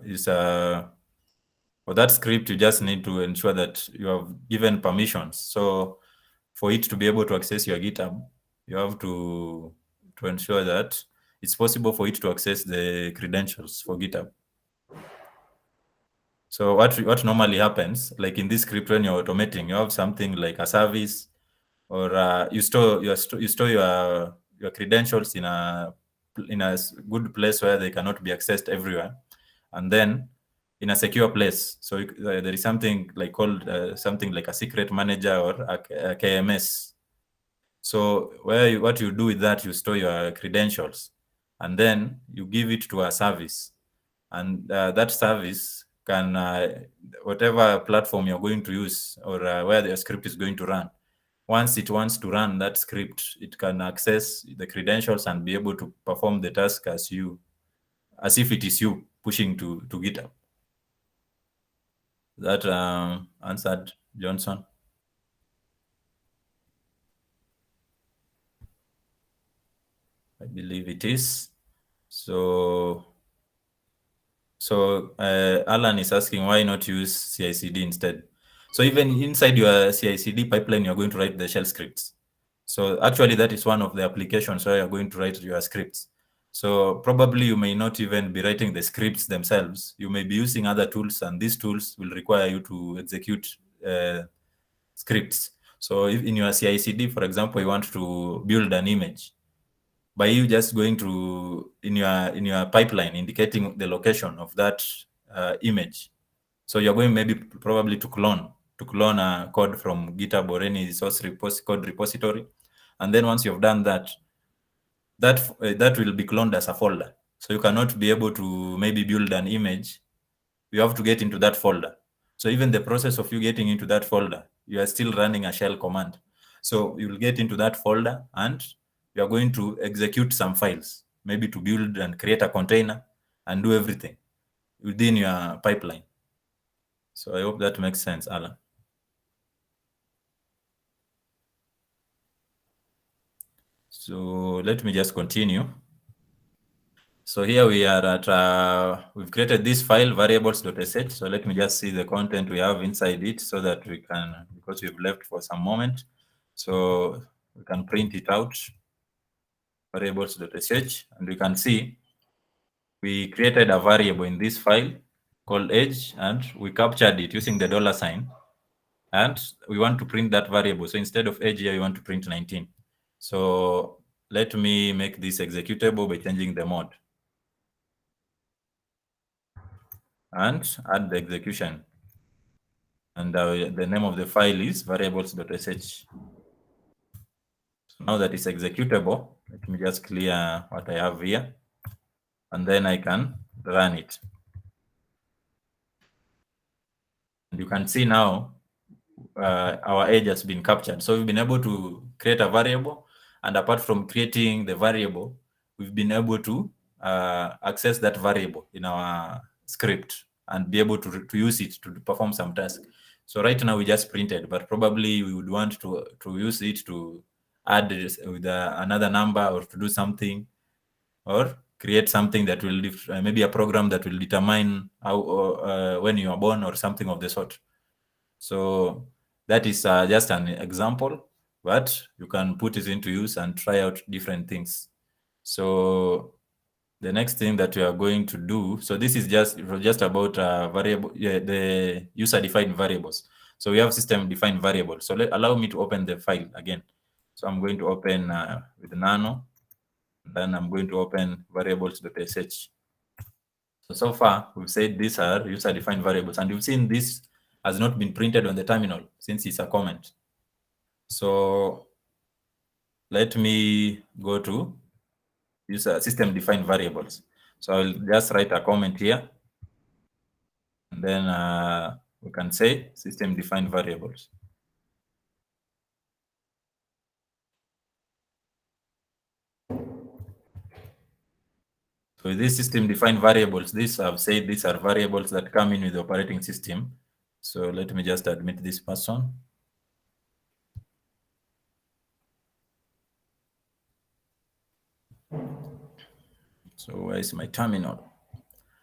Speaker 6: is for that script, you just need to ensure that you have given permissions. So for it to be able to access your GitHub, you have to ensure that it's possible for it to access the credentials for GitHub. So what normally happens, like in this script, when you're automating, you have something like a service, or you store your credentials in a good place where they cannot be accessed everywhere, and then in a secure place. So there is something like called something like a secret manager or a KMS. So what you do with that, you store your credentials, and then you give it to a service, and that service can whatever platform you're going to use, or where the script is going to run. Once it wants to run that script, it can access the credentials and be able to perform the task as if it is you pushing to GitHub. That answered Johnson? I believe it is. So Alan is asking, why not use CI/CD instead? So even inside your CI/CD pipeline, you're going to write the shell scripts. So actually, that is one of the applications where you're going to write your scripts. So probably you may not even be writing the scripts themselves. You may be using other tools, and these tools will require you to execute scripts. So if in your CI/CD, for example, you want to build an image, by you just going to in your pipeline indicating the location of that image. So you're going probably to clone a code from GitHub or any source code repository, and then once you've done that, that will be cloned as a folder. So you cannot be able to maybe build an image. You have to get into that folder. So even the process of you getting into that folder, you are still running a shell command. So you will get into that folder, and you are going to execute some files, maybe to build and create a container and do everything within your pipeline. So I hope that makes sense, Alan. So let me just continue. So here we are at, we've created this file variables.sh. So let me just see the content we have inside it so that we can, because we've left for some moment, so we can print it out, variables.sh, and we can see we created a variable in this file called age, and we captured it using the $sign, and we want to print that variable. So instead of age here, we want to print 19. So let me make this executable by changing the mode and add the execution. And the name of the file is variables.sh. So now that it's executable, let me just clear what I have here, and then I can run it. And you can see now our age has been captured. So we've been able to create a variable, and apart from creating the variable, we've been able to access that variable in our script and be able to use it to perform some task. So right now we just printed, but probably we would want to use it to add with another number or to do something, or create something that will maybe a program that will determine how when you are born or something of the sort. So that is just an example, but you can put it into use and try out different things. So the next thing that we are going to do, so this is just about variable, the user-defined variables. So we have system-defined variables. So allow me to open the file again. So I'm going to open with nano, then I'm going to open variables.sh. So far, we've said these are user-defined variables, and you've seen this has not been printed on the terminal since it's a comment. So let me go to user system-defined variables. So I'll just write a comment here, and then we can say system-defined variables. So these system-defined variables, I've said these are variables that come in with the operating system. So let me just admit this person. So where is my terminal?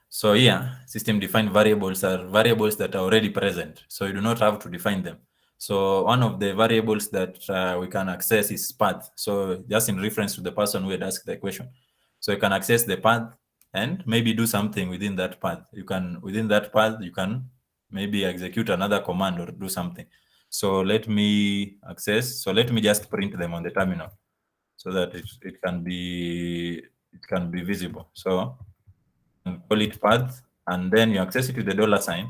Speaker 6: So yeah, system-defined variables are variables that are already present. So you do not have to define them. So one of the variables that we can access is path. So just in reference to the person who had asked the question. So you can access the path and maybe do something within that path. Within that path, you can maybe execute another command or do something. So let me just print them on the terminal so that it can be visible. So call it path, and then you access it with the $sign,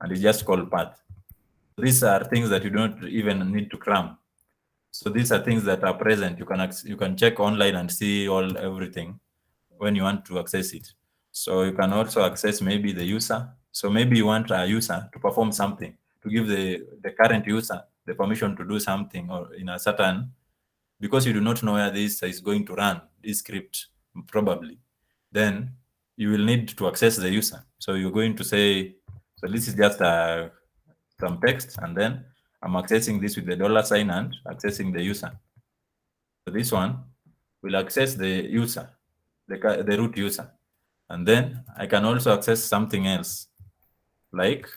Speaker 6: and it's just called path. These are things that you don't even need to cram. So these are things that are present. You can check online and see everything when you want to access it. So you can also access maybe the user. So maybe you want a user to perform something, to give the current user the permission to do something or in a certain, because you do not know where this is going to run, this script probably, then you will need to access the user. So you're going to say, so this is just some text, and then I'm accessing this with the $sign and accessing the user. So this one will access the user, the root user. And then I can also access something else, like,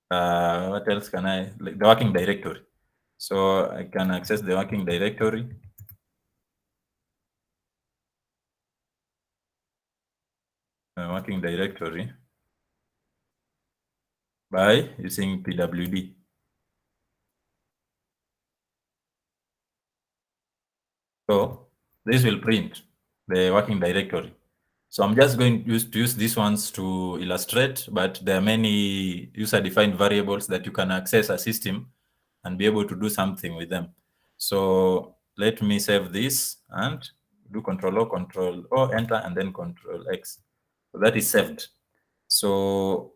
Speaker 6: what else can like the working directory. So I can access the working directory. Working directory by using pwd. So this will print the working directory. So I'm just going to use these ones to illustrate, but there are many user-defined variables that you can access a system and be able to do something with them. So let me save this and do Control-O, Enter, and then Control-X. So that is saved. So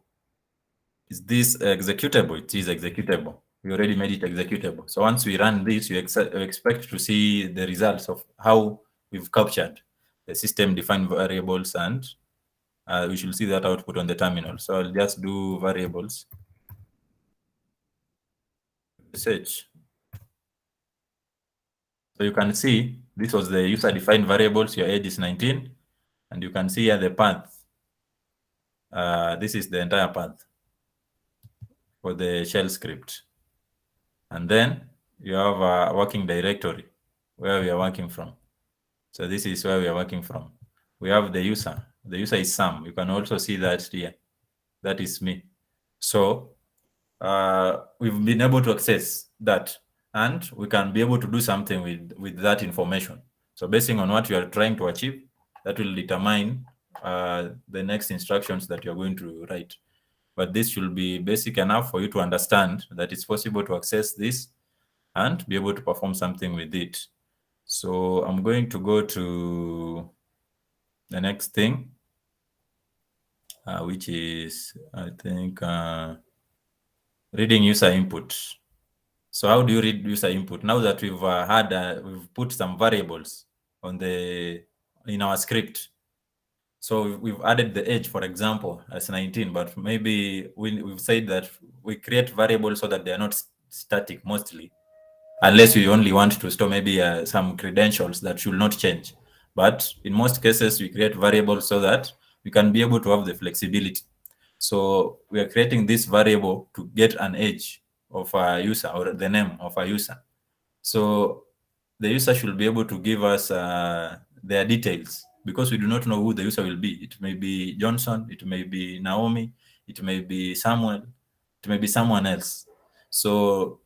Speaker 6: is this executable? It is executable. We already made it executable. So once we run this, you expect to see the results of how we've captured the system-defined variables, and we should see that output on the terminal. So I'll just do variables search. So you can see this was the user-defined variables. Your age is 19, and you can see here the path. This is the entire path for the shell script. And then you have a working directory where we are working from. So this is where we are working from. We have the user. The user is Sam. You can also see that here. That is me. So we've been able to access that, and we can be able to do something with that information. So basing on what you are trying to achieve, that will determine the next instructions that you're going to write. But this should be basic enough for you to understand that it's possible to access this and be able to perform something with it. So I'm going to go to the next thing, which is, I think, reading user input. So how do you read user input? Now that we've we've put some variables in our script. So we've added the age, for example, as 19, but maybe we've said that we create variables so that they are not static mostly, unless we only want to store maybe some credentials that should not change. But in most cases, we create variables so that we can be able to have the flexibility. So we are creating this variable to get an age of a user or the name of a user. So the user should be able to give us their details, because we do not know who the user will be. It may be Johnson, it may be Naomi, it may be Samuel, it may be someone else. So,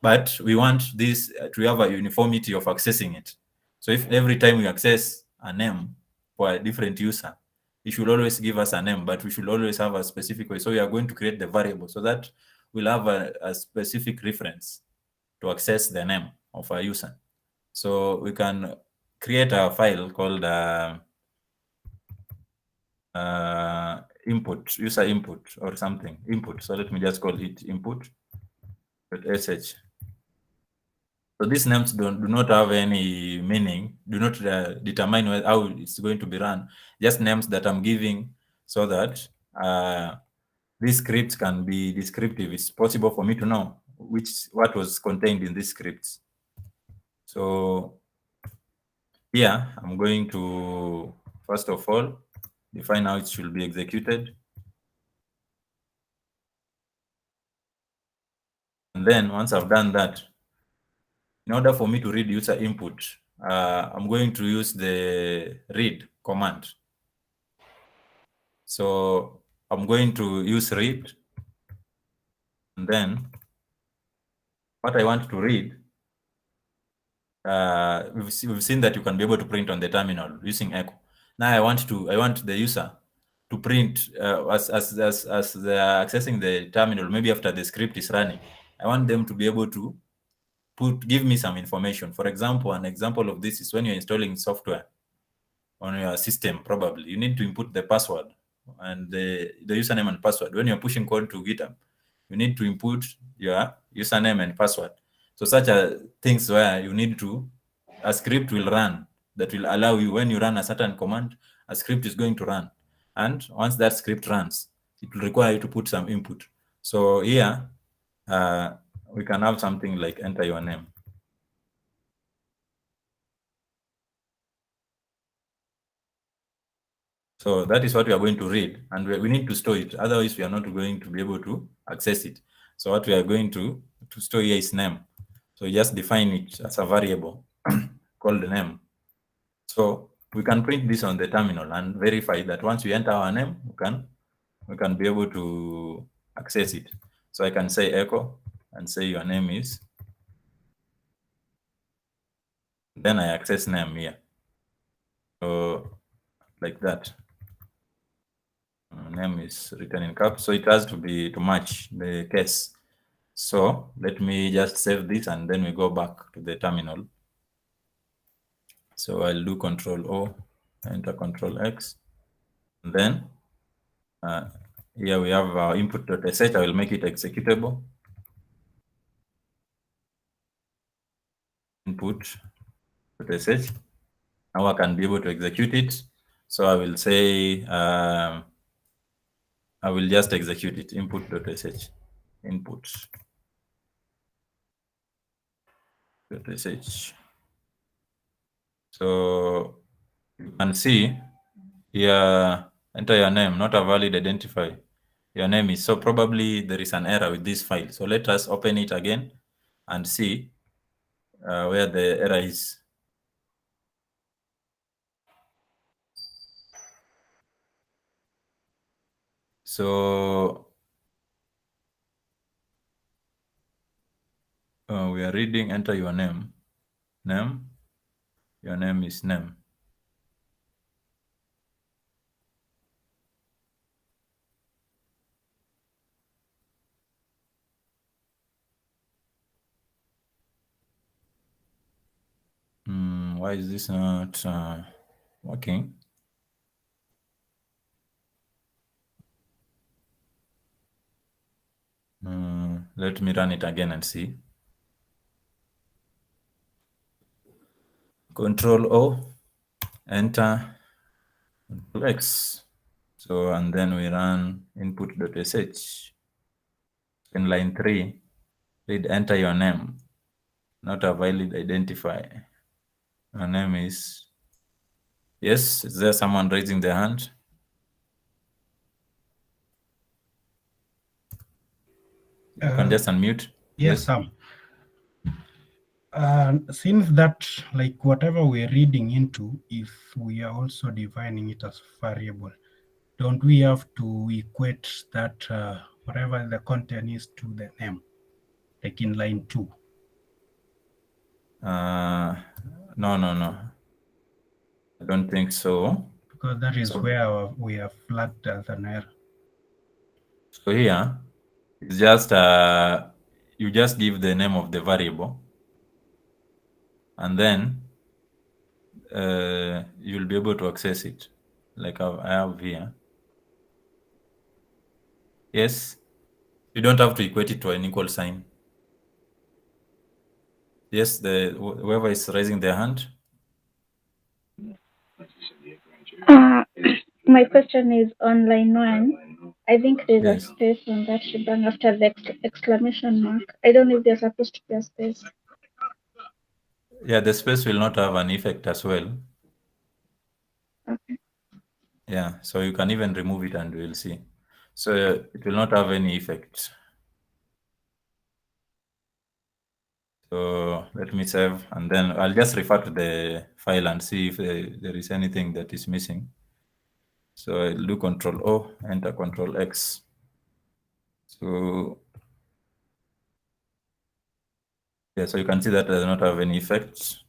Speaker 6: but we want this to have a uniformity of accessing it. So if every time we access a name for a different user, it should always give us a name, but we should always have a specific way. So we are going to create the variable so that we'll have a specific reference to access the name of a user. So we can create a file called input, user input or something, input. So let me just call it input.sh. So these names do not have any meaning, do not determine how it's going to be run, just names that I'm giving so that this script can be descriptive. It's possible for me to know what was contained in these scripts. So here I'm going to, first of all, define how it should be executed. And then once I've done that, in order for me to read user input, I'm going to use the read command. So I'm going to use read, and then what I want to read, we've seen that you can be able to print on the terminal using echo. Now I want the user to print as they're accessing the terminal, maybe after the script is running. I want them to be able to give me some information. For example, an example of this is when you're installing software on your system, probably you need to input the password and the username and password. When you're pushing code to GitHub, you need to input your username and password. So such things where you need a script will run that will allow you, when you run a certain command, a script is going to run. And once that script runs, it will require you to put some input. So here, we can have something like enter your name. So that is what we are going to read, and we need to store it. Otherwise, we are not going to be able to access it. So what we are going to store here is name. So you just define it as a variable called name. So we can print this on the terminal and verify that once we enter our name, we can be able to access it. So I can say echo and say your name is. Then I access name here. So like that. Name is written in caps, so it has to match the case. So let me just save this and then we go back to the terminal. So I'll do Control O, enter Control X, and then here we have our input.sh. I will make it executable. Input.sh. Now I can be able to execute it. So I will say, I will just execute it, input.sh, input.sh. So you can see here, enter your name, not a valid identifier. Your name is, so probably there is an error with this file. So let us open it again and see where the error is. So we are reading, enter your name. Name, your name is name. Why is this not working? Let me run it again and see. Control O, enter, Control X. So, and then we run input.sh. In line 3, read enter your name, not a valid identifier. Your name is, yes, is there someone raising their hand? You can just unmute.
Speaker 7: Yes, Sam. Since that, like whatever we're reading into, if we are also defining it as variable, don't we have to equate that whatever the content is to the name, like in line 2?
Speaker 6: No. I don't think so.
Speaker 7: Because that is where we have flagged as an error.
Speaker 6: So here, it's just you just give the name of the variable, and then you'll be able to access it, like I have here. Yes, you don't have to equate it to an equal sign. Yes, whoever is raising their hand.
Speaker 9: My question is on line 1. I think there's a space on that shebang after the exclamation mark. I don't know if there's supposed to be a space.
Speaker 6: Yeah, the space will not have an effect as well.
Speaker 9: Okay.
Speaker 6: Yeah, so you can even remove it and we'll see. So it will not have any effect. So let me save, and then I'll just refer to the file and see if there is anything that is missing. So I'll do Control O, enter Control X. So yeah, so you can see that does not have any effect.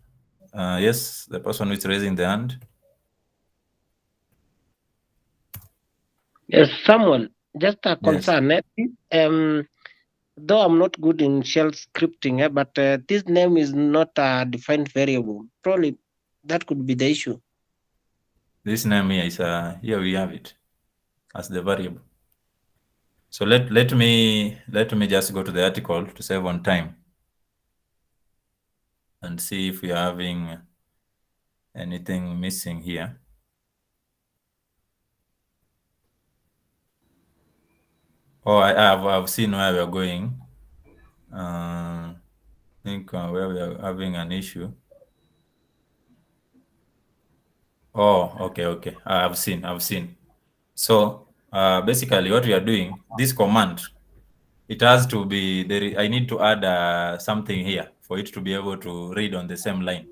Speaker 6: Yes, the person who is raising the hand.
Speaker 10: Yes, Samuel, just a concern. Though I'm not good in shell scripting, but this name is not a defined variable. Probably that could be the issue.
Speaker 6: This name here is here we have it as the variable. So let me just go to the article to save on time and see if we are having anything missing here. Oh, I've seen where we are going. I think where we are having an issue. Oh, okay. I've seen. So basically what we are doing, this command, it has to be there. I need to add something here for it to be able to read on the same line.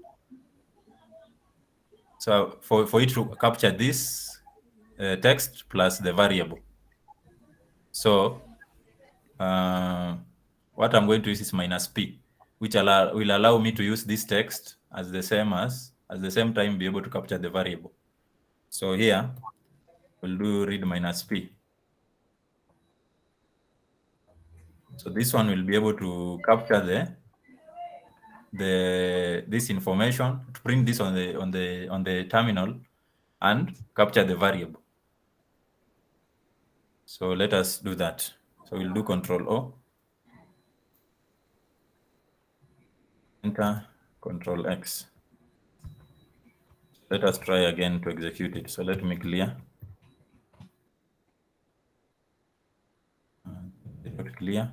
Speaker 6: So for it to capture this text plus the variable. So what I'm going to use is -p, which will allow me to use this text as the same time be able to capture the variable. So here we'll do read -p. So this one will be able to capture this information, to print this on the terminal and capture the variable. So let us do that. So we'll do Control O, enter, Control X. Let us try again to execute it. So let me clear. Clear.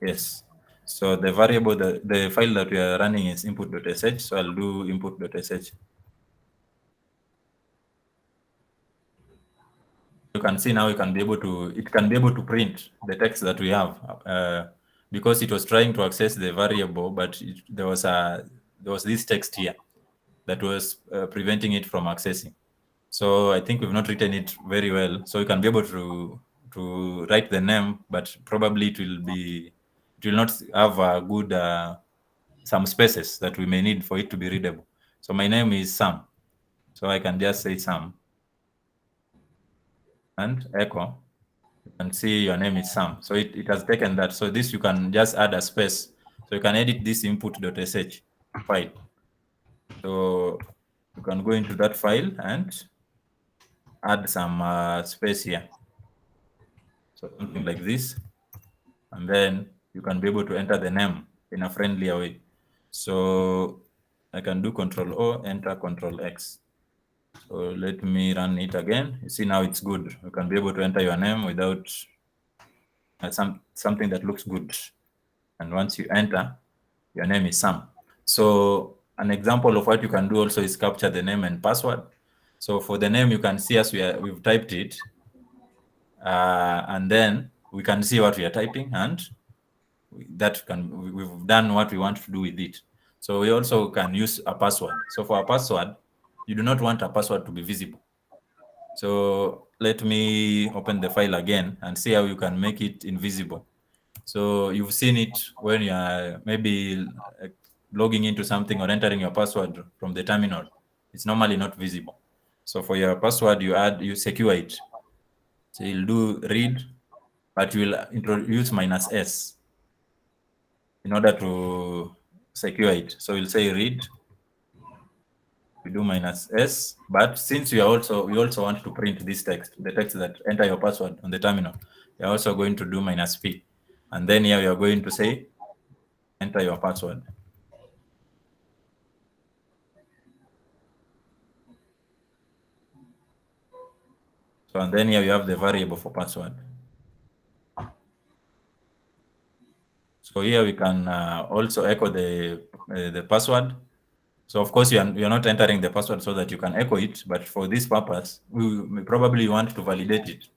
Speaker 6: Yes. So the variable, the file that we are running is input.sh. So I'll do input.sh. You can see now it can be able to print the text that we have because it was trying to access the variable, but there was this text here that was preventing it from accessing. So I think we've not written it very well. So you can be able to write the name, but probably it will not have a good some spaces that we may need for it to be readable. So my name is Sam. So I can just say Sam and echo. You can see your name is Sam. So it has taken that. So this you can just add a space. So you can edit this input.sh file. So you can go into that file and add some space here. So something like this. And then you can be able to enter the name in a friendlier way. So I can do Control O, enter Control X. So let me run it again. You see now it's good. You can be able to enter your name without something that looks good. And once you enter, your name is Sam. So an example of what you can do also is capture the name and password. So for the name, you can see as we've typed it, and then we can see what we are typing, and we've done what we want to do with it. So we also can use a password. So for a password, you do not want a password to be visible. So let me open the file again and see how you can make it invisible. So you've seen it when you are maybe logging into something or entering your password from the terminal. It's normally not visible. So for your password, you secure it. So you'll do read, but you will introduce -s in order to secure it. So you'll say read, we do -s, but since we also want to print this text, the text that enter your password on the terminal, you're also going to do -p. And then here you're going to say, enter your password. So, and then here you have the variable for password. So here we can also echo the password. So of course you're not entering the password so that you can echo it, but for this purpose, we probably want to validate it.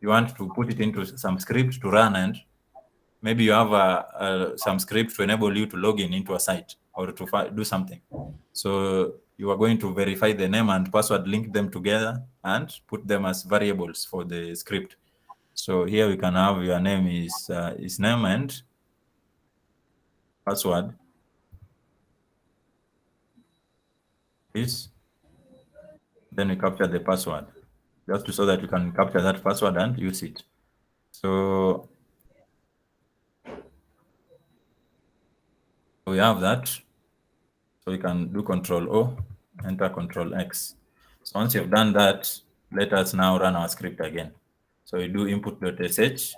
Speaker 6: You want to put it into some script to run, and maybe you have some script to enable you to log into a site or to do something. So you are going to verify the name and password, link them together, and put them as variables for the script. So here we can have your name is name and password is. Then we capture the password, just so that you can capture that password and use it. So we have that. So we can do Control O, enter Control X. So once you've done that, let us now run our script again. So we do input.sh,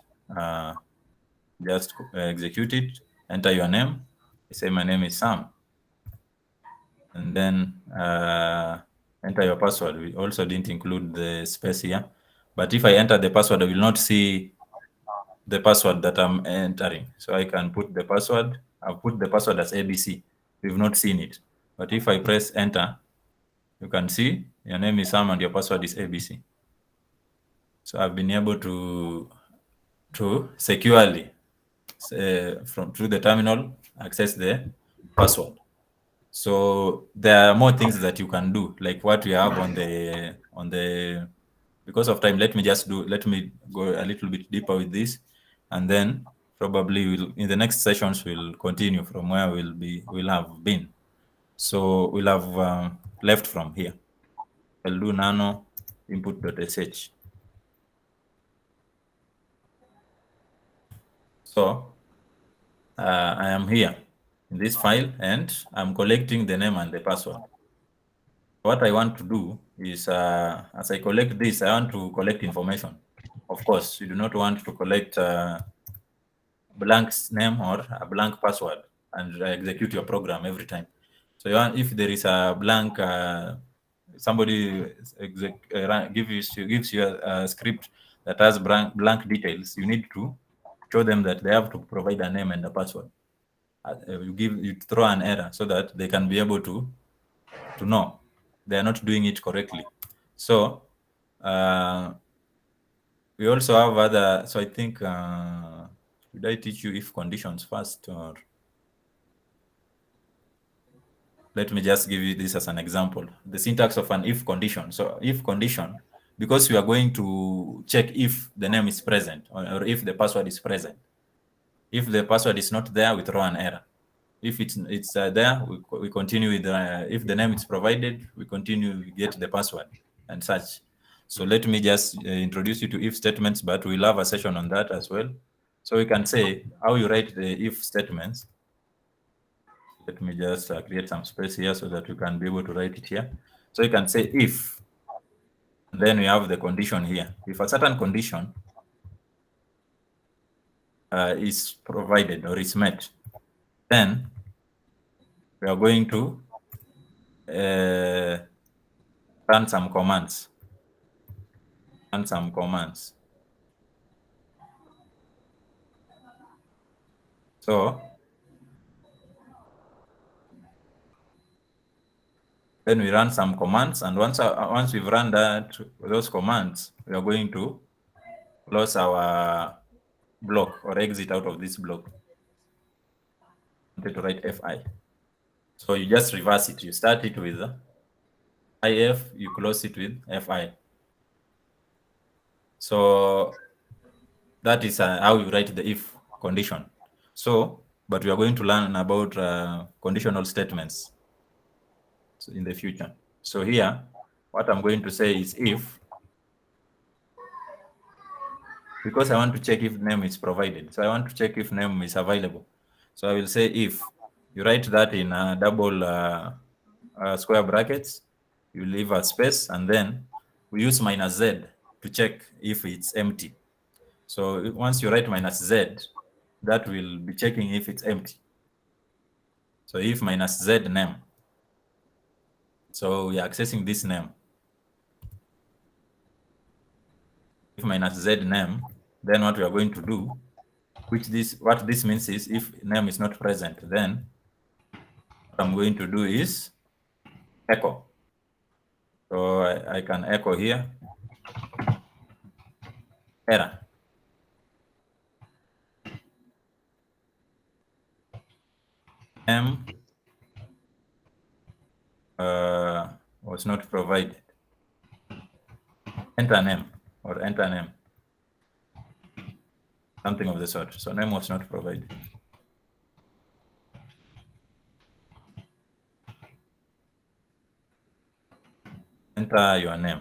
Speaker 6: just execute it, enter your name. You say my name is Sam. And then enter your password. We also didn't include the space here. But if I enter the password, I will not see the password that I'm entering. So I can put the password. I'll put the password as ABC. We've not seen it. But if I press enter, you can see your name is Sam and your password is ABC. So I've been able to securely through the terminal access the password. So there are more things that you can do, like what we have on the because of time, let me go a little bit deeper with this, and then probably in the next sessions we'll continue from where we'll have been. So we'll have left from here. I'll do nano input.sh. So I am here in this file and I'm collecting the name and the password. What I want to do is, as I collect this, I want to collect information. Of course, you do not want to collect blank name or a blank password and execute your program every time. So if there is a blank, somebody gives you a script that has blank details, you need to show them that they have to provide a name and a password. You throw an error so that they can be able to know they are not doing it correctly. So we also have other, so I think, should I teach you if conditions first, or let me just give you this as an example, the syntax of an if condition. So if condition, because we are going to check if the name is present or if the password is present. If the password is not there, we throw an error. If it's there, we continue with, if the name is provided, we continue, we get the password and such. So let me just introduce you to if statements, but we'll have a session on that as well. So we can say how you write the if statements. Let me just create some space here so that you can be able to write it here. So you can say if, and then we have the condition here. If a certain condition is provided or is met, then we are going to run some commands. So then we run some commands, and once we've run those commands, we are going to close our block or exit out of this block. I wanted to write fi. So you just reverse it. You start it with if, you close it with fi. So that is how you write the if condition. So, but we are going to learn about conditional statements in the future. So here, what I'm going to say is if, because I want to check if name is provided. So I want to check if name is available. So I will say if. You write that in double square brackets, you leave a space, and then we use -z to check if it's empty. So once you write -z, that will be checking if it's empty. So if -z name. So we are accessing this name. If -z name, then what we are going to do, what this means is if name is not present, then what I'm going to do is echo. So I can echo here error. Name was not provided. Enter name or enter name. Something of the sort. So name was not provided. Enter your name.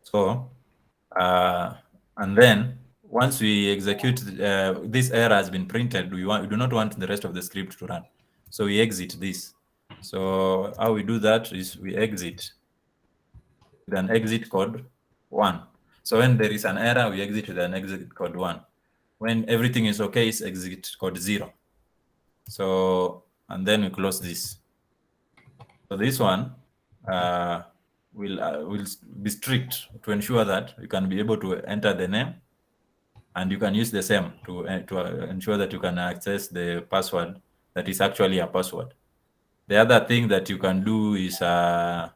Speaker 6: So, and then once we execute, this error has been printed, we do not want the rest of the script to run. So we exit this. So how we do that is we exit with an exit code 1. So when there is an error, we exit with an exit code 1. When everything is okay, it's exit code 0. So, and then we close this. So this one will be strict to ensure that you can be able to enter the name, and you can use the same to ensure that you can access the password that is actually a password. The other thing that you can do is, so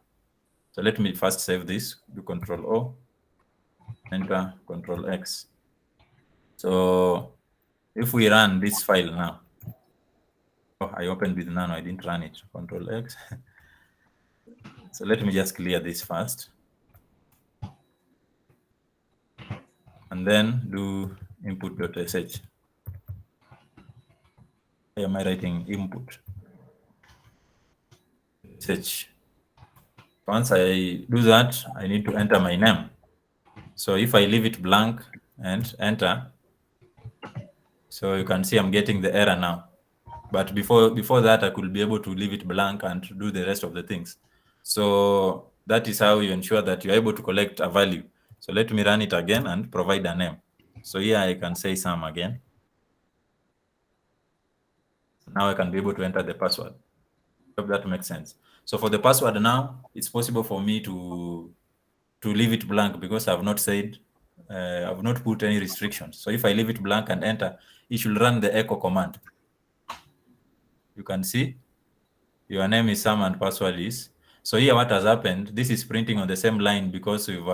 Speaker 6: let me first save this, do Control-O, enter Control-X. So if we run this file now, oh, I opened with nano, I didn't run it, Control-X. So let me just clear this first. And then do input.sh. Why am I writing input? Sh. Once I do that, I need to enter my name. So if I leave it blank and enter, so you can see I'm getting the error now. But before that, I could be able to leave it blank and do the rest of the things. So that is how you ensure that you're able to collect a value. So let me run it again and provide a name. So here I can say Sam again. Now I can be able to enter the password. I hope that makes sense. So for the password now, it's possible for me to leave it blank because I've not said, I've not put any restrictions. So if I leave it blank and enter, it should run the echo command. You can see your name is Sam and password is. So here what has happened, this is printing on the same line because we've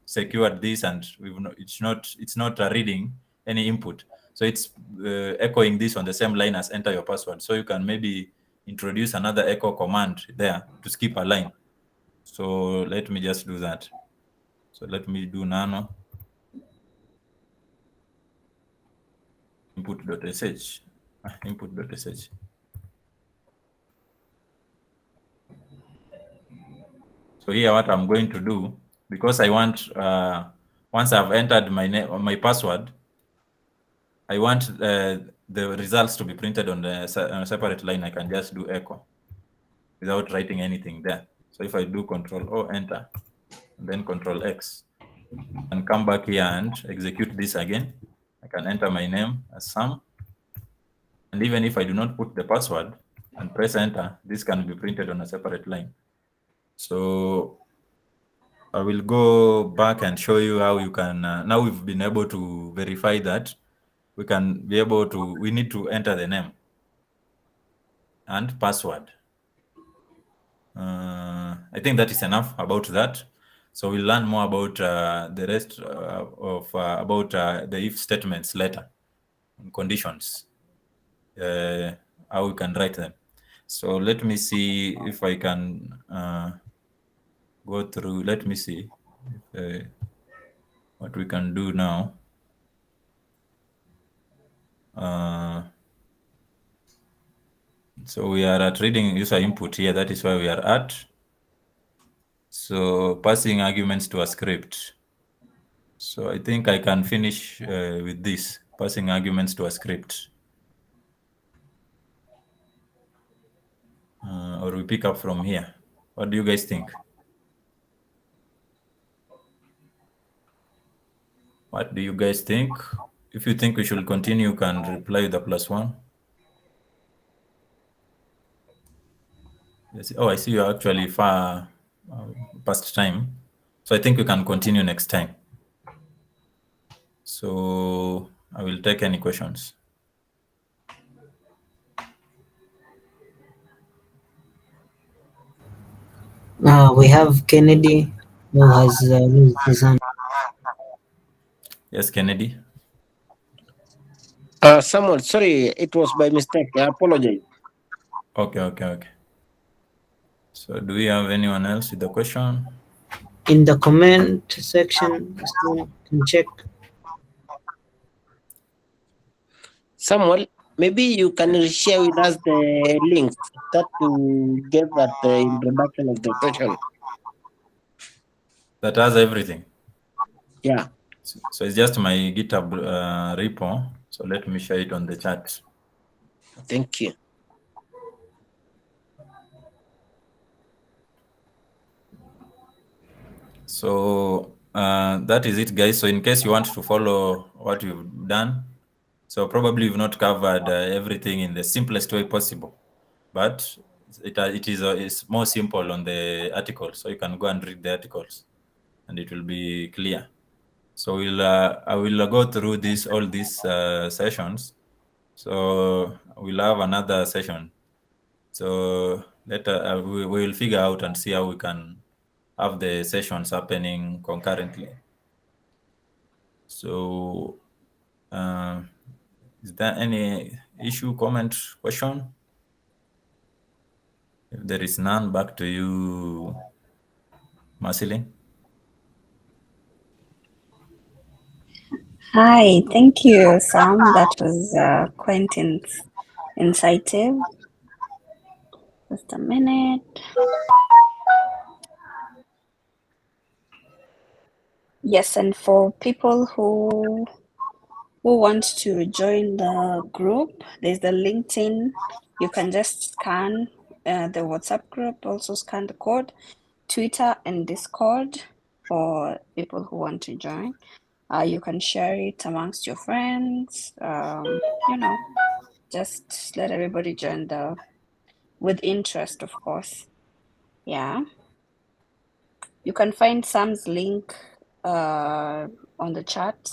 Speaker 6: secured this and it's not reading any input. So it's echoing this on the same line as enter your password. So you can maybe introduce another echo command there to skip a line. So let me just do that. So let me do nano input.sh. Input.sh. So here what I'm going to do, because I want, once I've entered my password, I want the results to be printed on a separate line. I can just do echo without writing anything there. So if I do Control O, enter, and then Control X, and come back here and execute this again, I can enter my name as Sam. And even if I do not put the password and press enter, this can be printed on a separate line. So I will go back and show you how you can, now we've been able to verify that we need to enter the name and password. I think that is enough about that. So we'll learn more about the rest about the if statements later and conditions, how we can write them. So let me see if I can go through. Let me see what we can do now. So we are at reading user input here. That is where we are at. So passing arguments to a script. So I think I can finish with this, passing arguments to a script. Or we pick up from here. What do you guys think? What do you guys think? If you think we should continue, you can reply with a +1. Yes. Oh, I see you're actually far past time. So I think we can continue next time. So I will take any questions.
Speaker 1: We have Kennedy who has raised his hand.
Speaker 6: Yes, Kennedy.
Speaker 10: Samuel, sorry, it was by mistake. I apologize.
Speaker 6: Okay. So do we have anyone else with the question?
Speaker 1: In the comment section, so you can check.
Speaker 10: Samuel, maybe you can share with us the links that you gave at the introduction of the session.
Speaker 6: That has everything.
Speaker 10: Yeah.
Speaker 6: So it's just my GitHub repo. So let me share it on the chat.
Speaker 10: Thank you.
Speaker 6: So that is it, guys. So in case you want to follow what you've done, so probably you've not covered everything in the simplest way possible, but it's more simple on the article. So you can go and read the articles, and it will be clear. So I will go through all these sessions. So we'll have another session. So later we will figure out and see how we can have the sessions happening concurrently. So is there any issue, comment, question? If there is none, back to you, Marceline.
Speaker 2: Hi, thank you, Sam. That was quite insightful. Just a minute. Yes, and for people who want to join the group, there's the LinkedIn. You can just scan the WhatsApp group, also scan the code, Twitter and Discord for people who want to join. You can share it amongst your friends. Just let everybody join with interest, of course. Yeah. You can find Sam's link on the chat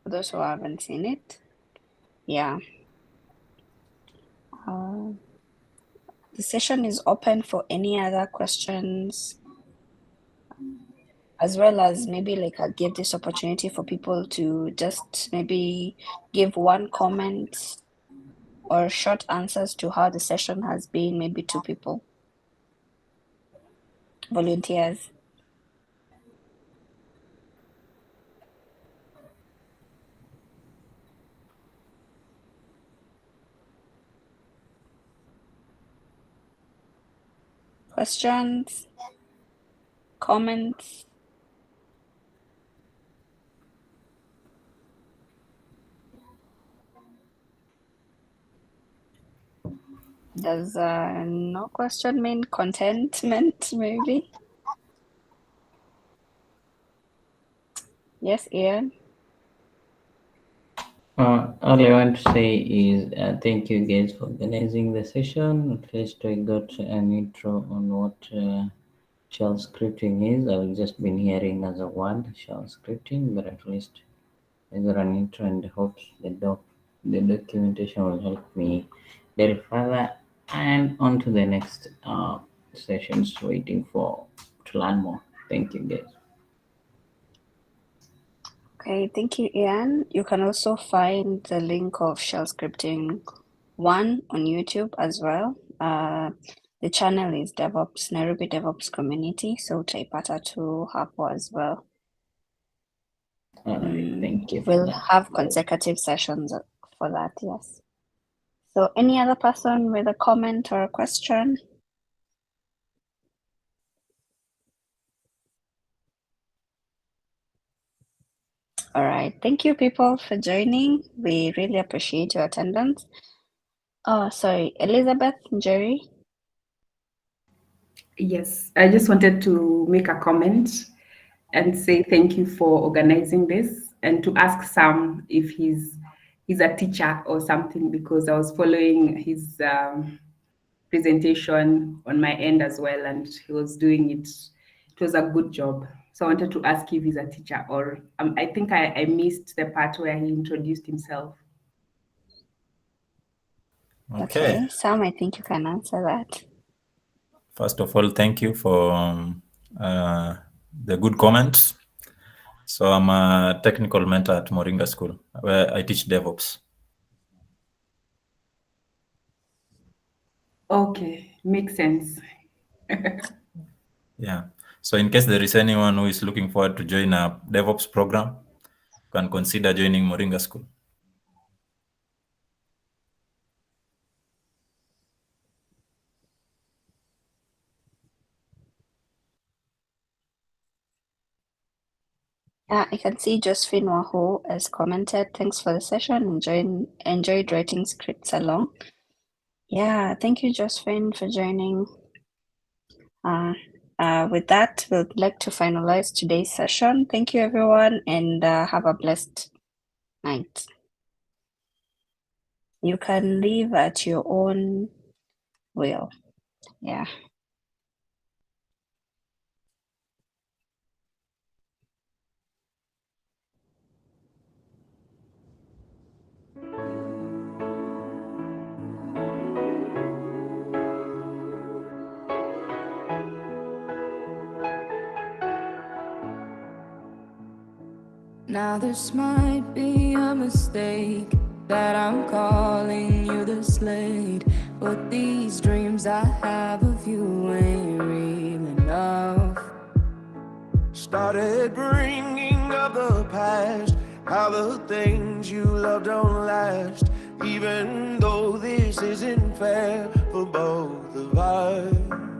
Speaker 2: for those who haven't seen it. Yeah. The session is open for any other questions, as well as maybe like I'll give this opportunity for people to just maybe give one comment or short answers to how the session has been, maybe 2 people. Volunteers. Questions? Comments? Does no question mean contentment, maybe? Yes, Ian?
Speaker 3: All I want to say is thank you guys for organizing the session. At least I got an intro on what shell scripting is. I've just been hearing as a word, shell scripting, but at least I got an intro and hope the documentation will help me delve further and on to the next sessions waiting for to learn more. Thank you guys.
Speaker 2: Okay, thank you, Ian. You can also find the link of Shell Scripting 1 on YouTube as well. The channel is DevOps, Nairobi DevOps Community, so utaipata tu hapo as well.
Speaker 3: All right, thank you.
Speaker 2: We'll have consecutive sessions for that, yes. So any other person with a comment or a question? All right, thank you people for joining. We really appreciate your attendance. Oh, sorry, Elizabeth, Jerry.
Speaker 11: Yes, I just wanted to make a comment and say thank you for organizing this and to ask Sam if he's a teacher or something, because I was following his presentation on my end as well, and he was doing it. It was a good job. So I wanted to ask if he's a teacher, or I think I missed the part where he introduced himself.
Speaker 2: Okay, Sam, I think you can answer that.
Speaker 6: First of all, thank you for the good comments. So I'm a technical mentor at Moringa School, where I teach DevOps.
Speaker 11: Okay, makes sense.
Speaker 6: Yeah. So in case there is anyone who is looking forward to join a DevOps program, can consider joining Moringa School.
Speaker 2: I can see Josephine Waho has commented. Thanks for the session. Enjoyed writing scripts along. Yeah, thank you, Josephine, for joining. With that, we'd like to finalize today's session. Thank you, everyone, and have a blessed night. You can leave at your own will. Yeah.
Speaker 12: Now this might be a mistake that I'm calling you the slate, but these dreams I have of you ain't real enough.
Speaker 13: Started bringing up the past, how the things you love don't last, even though this isn't fair for both of us.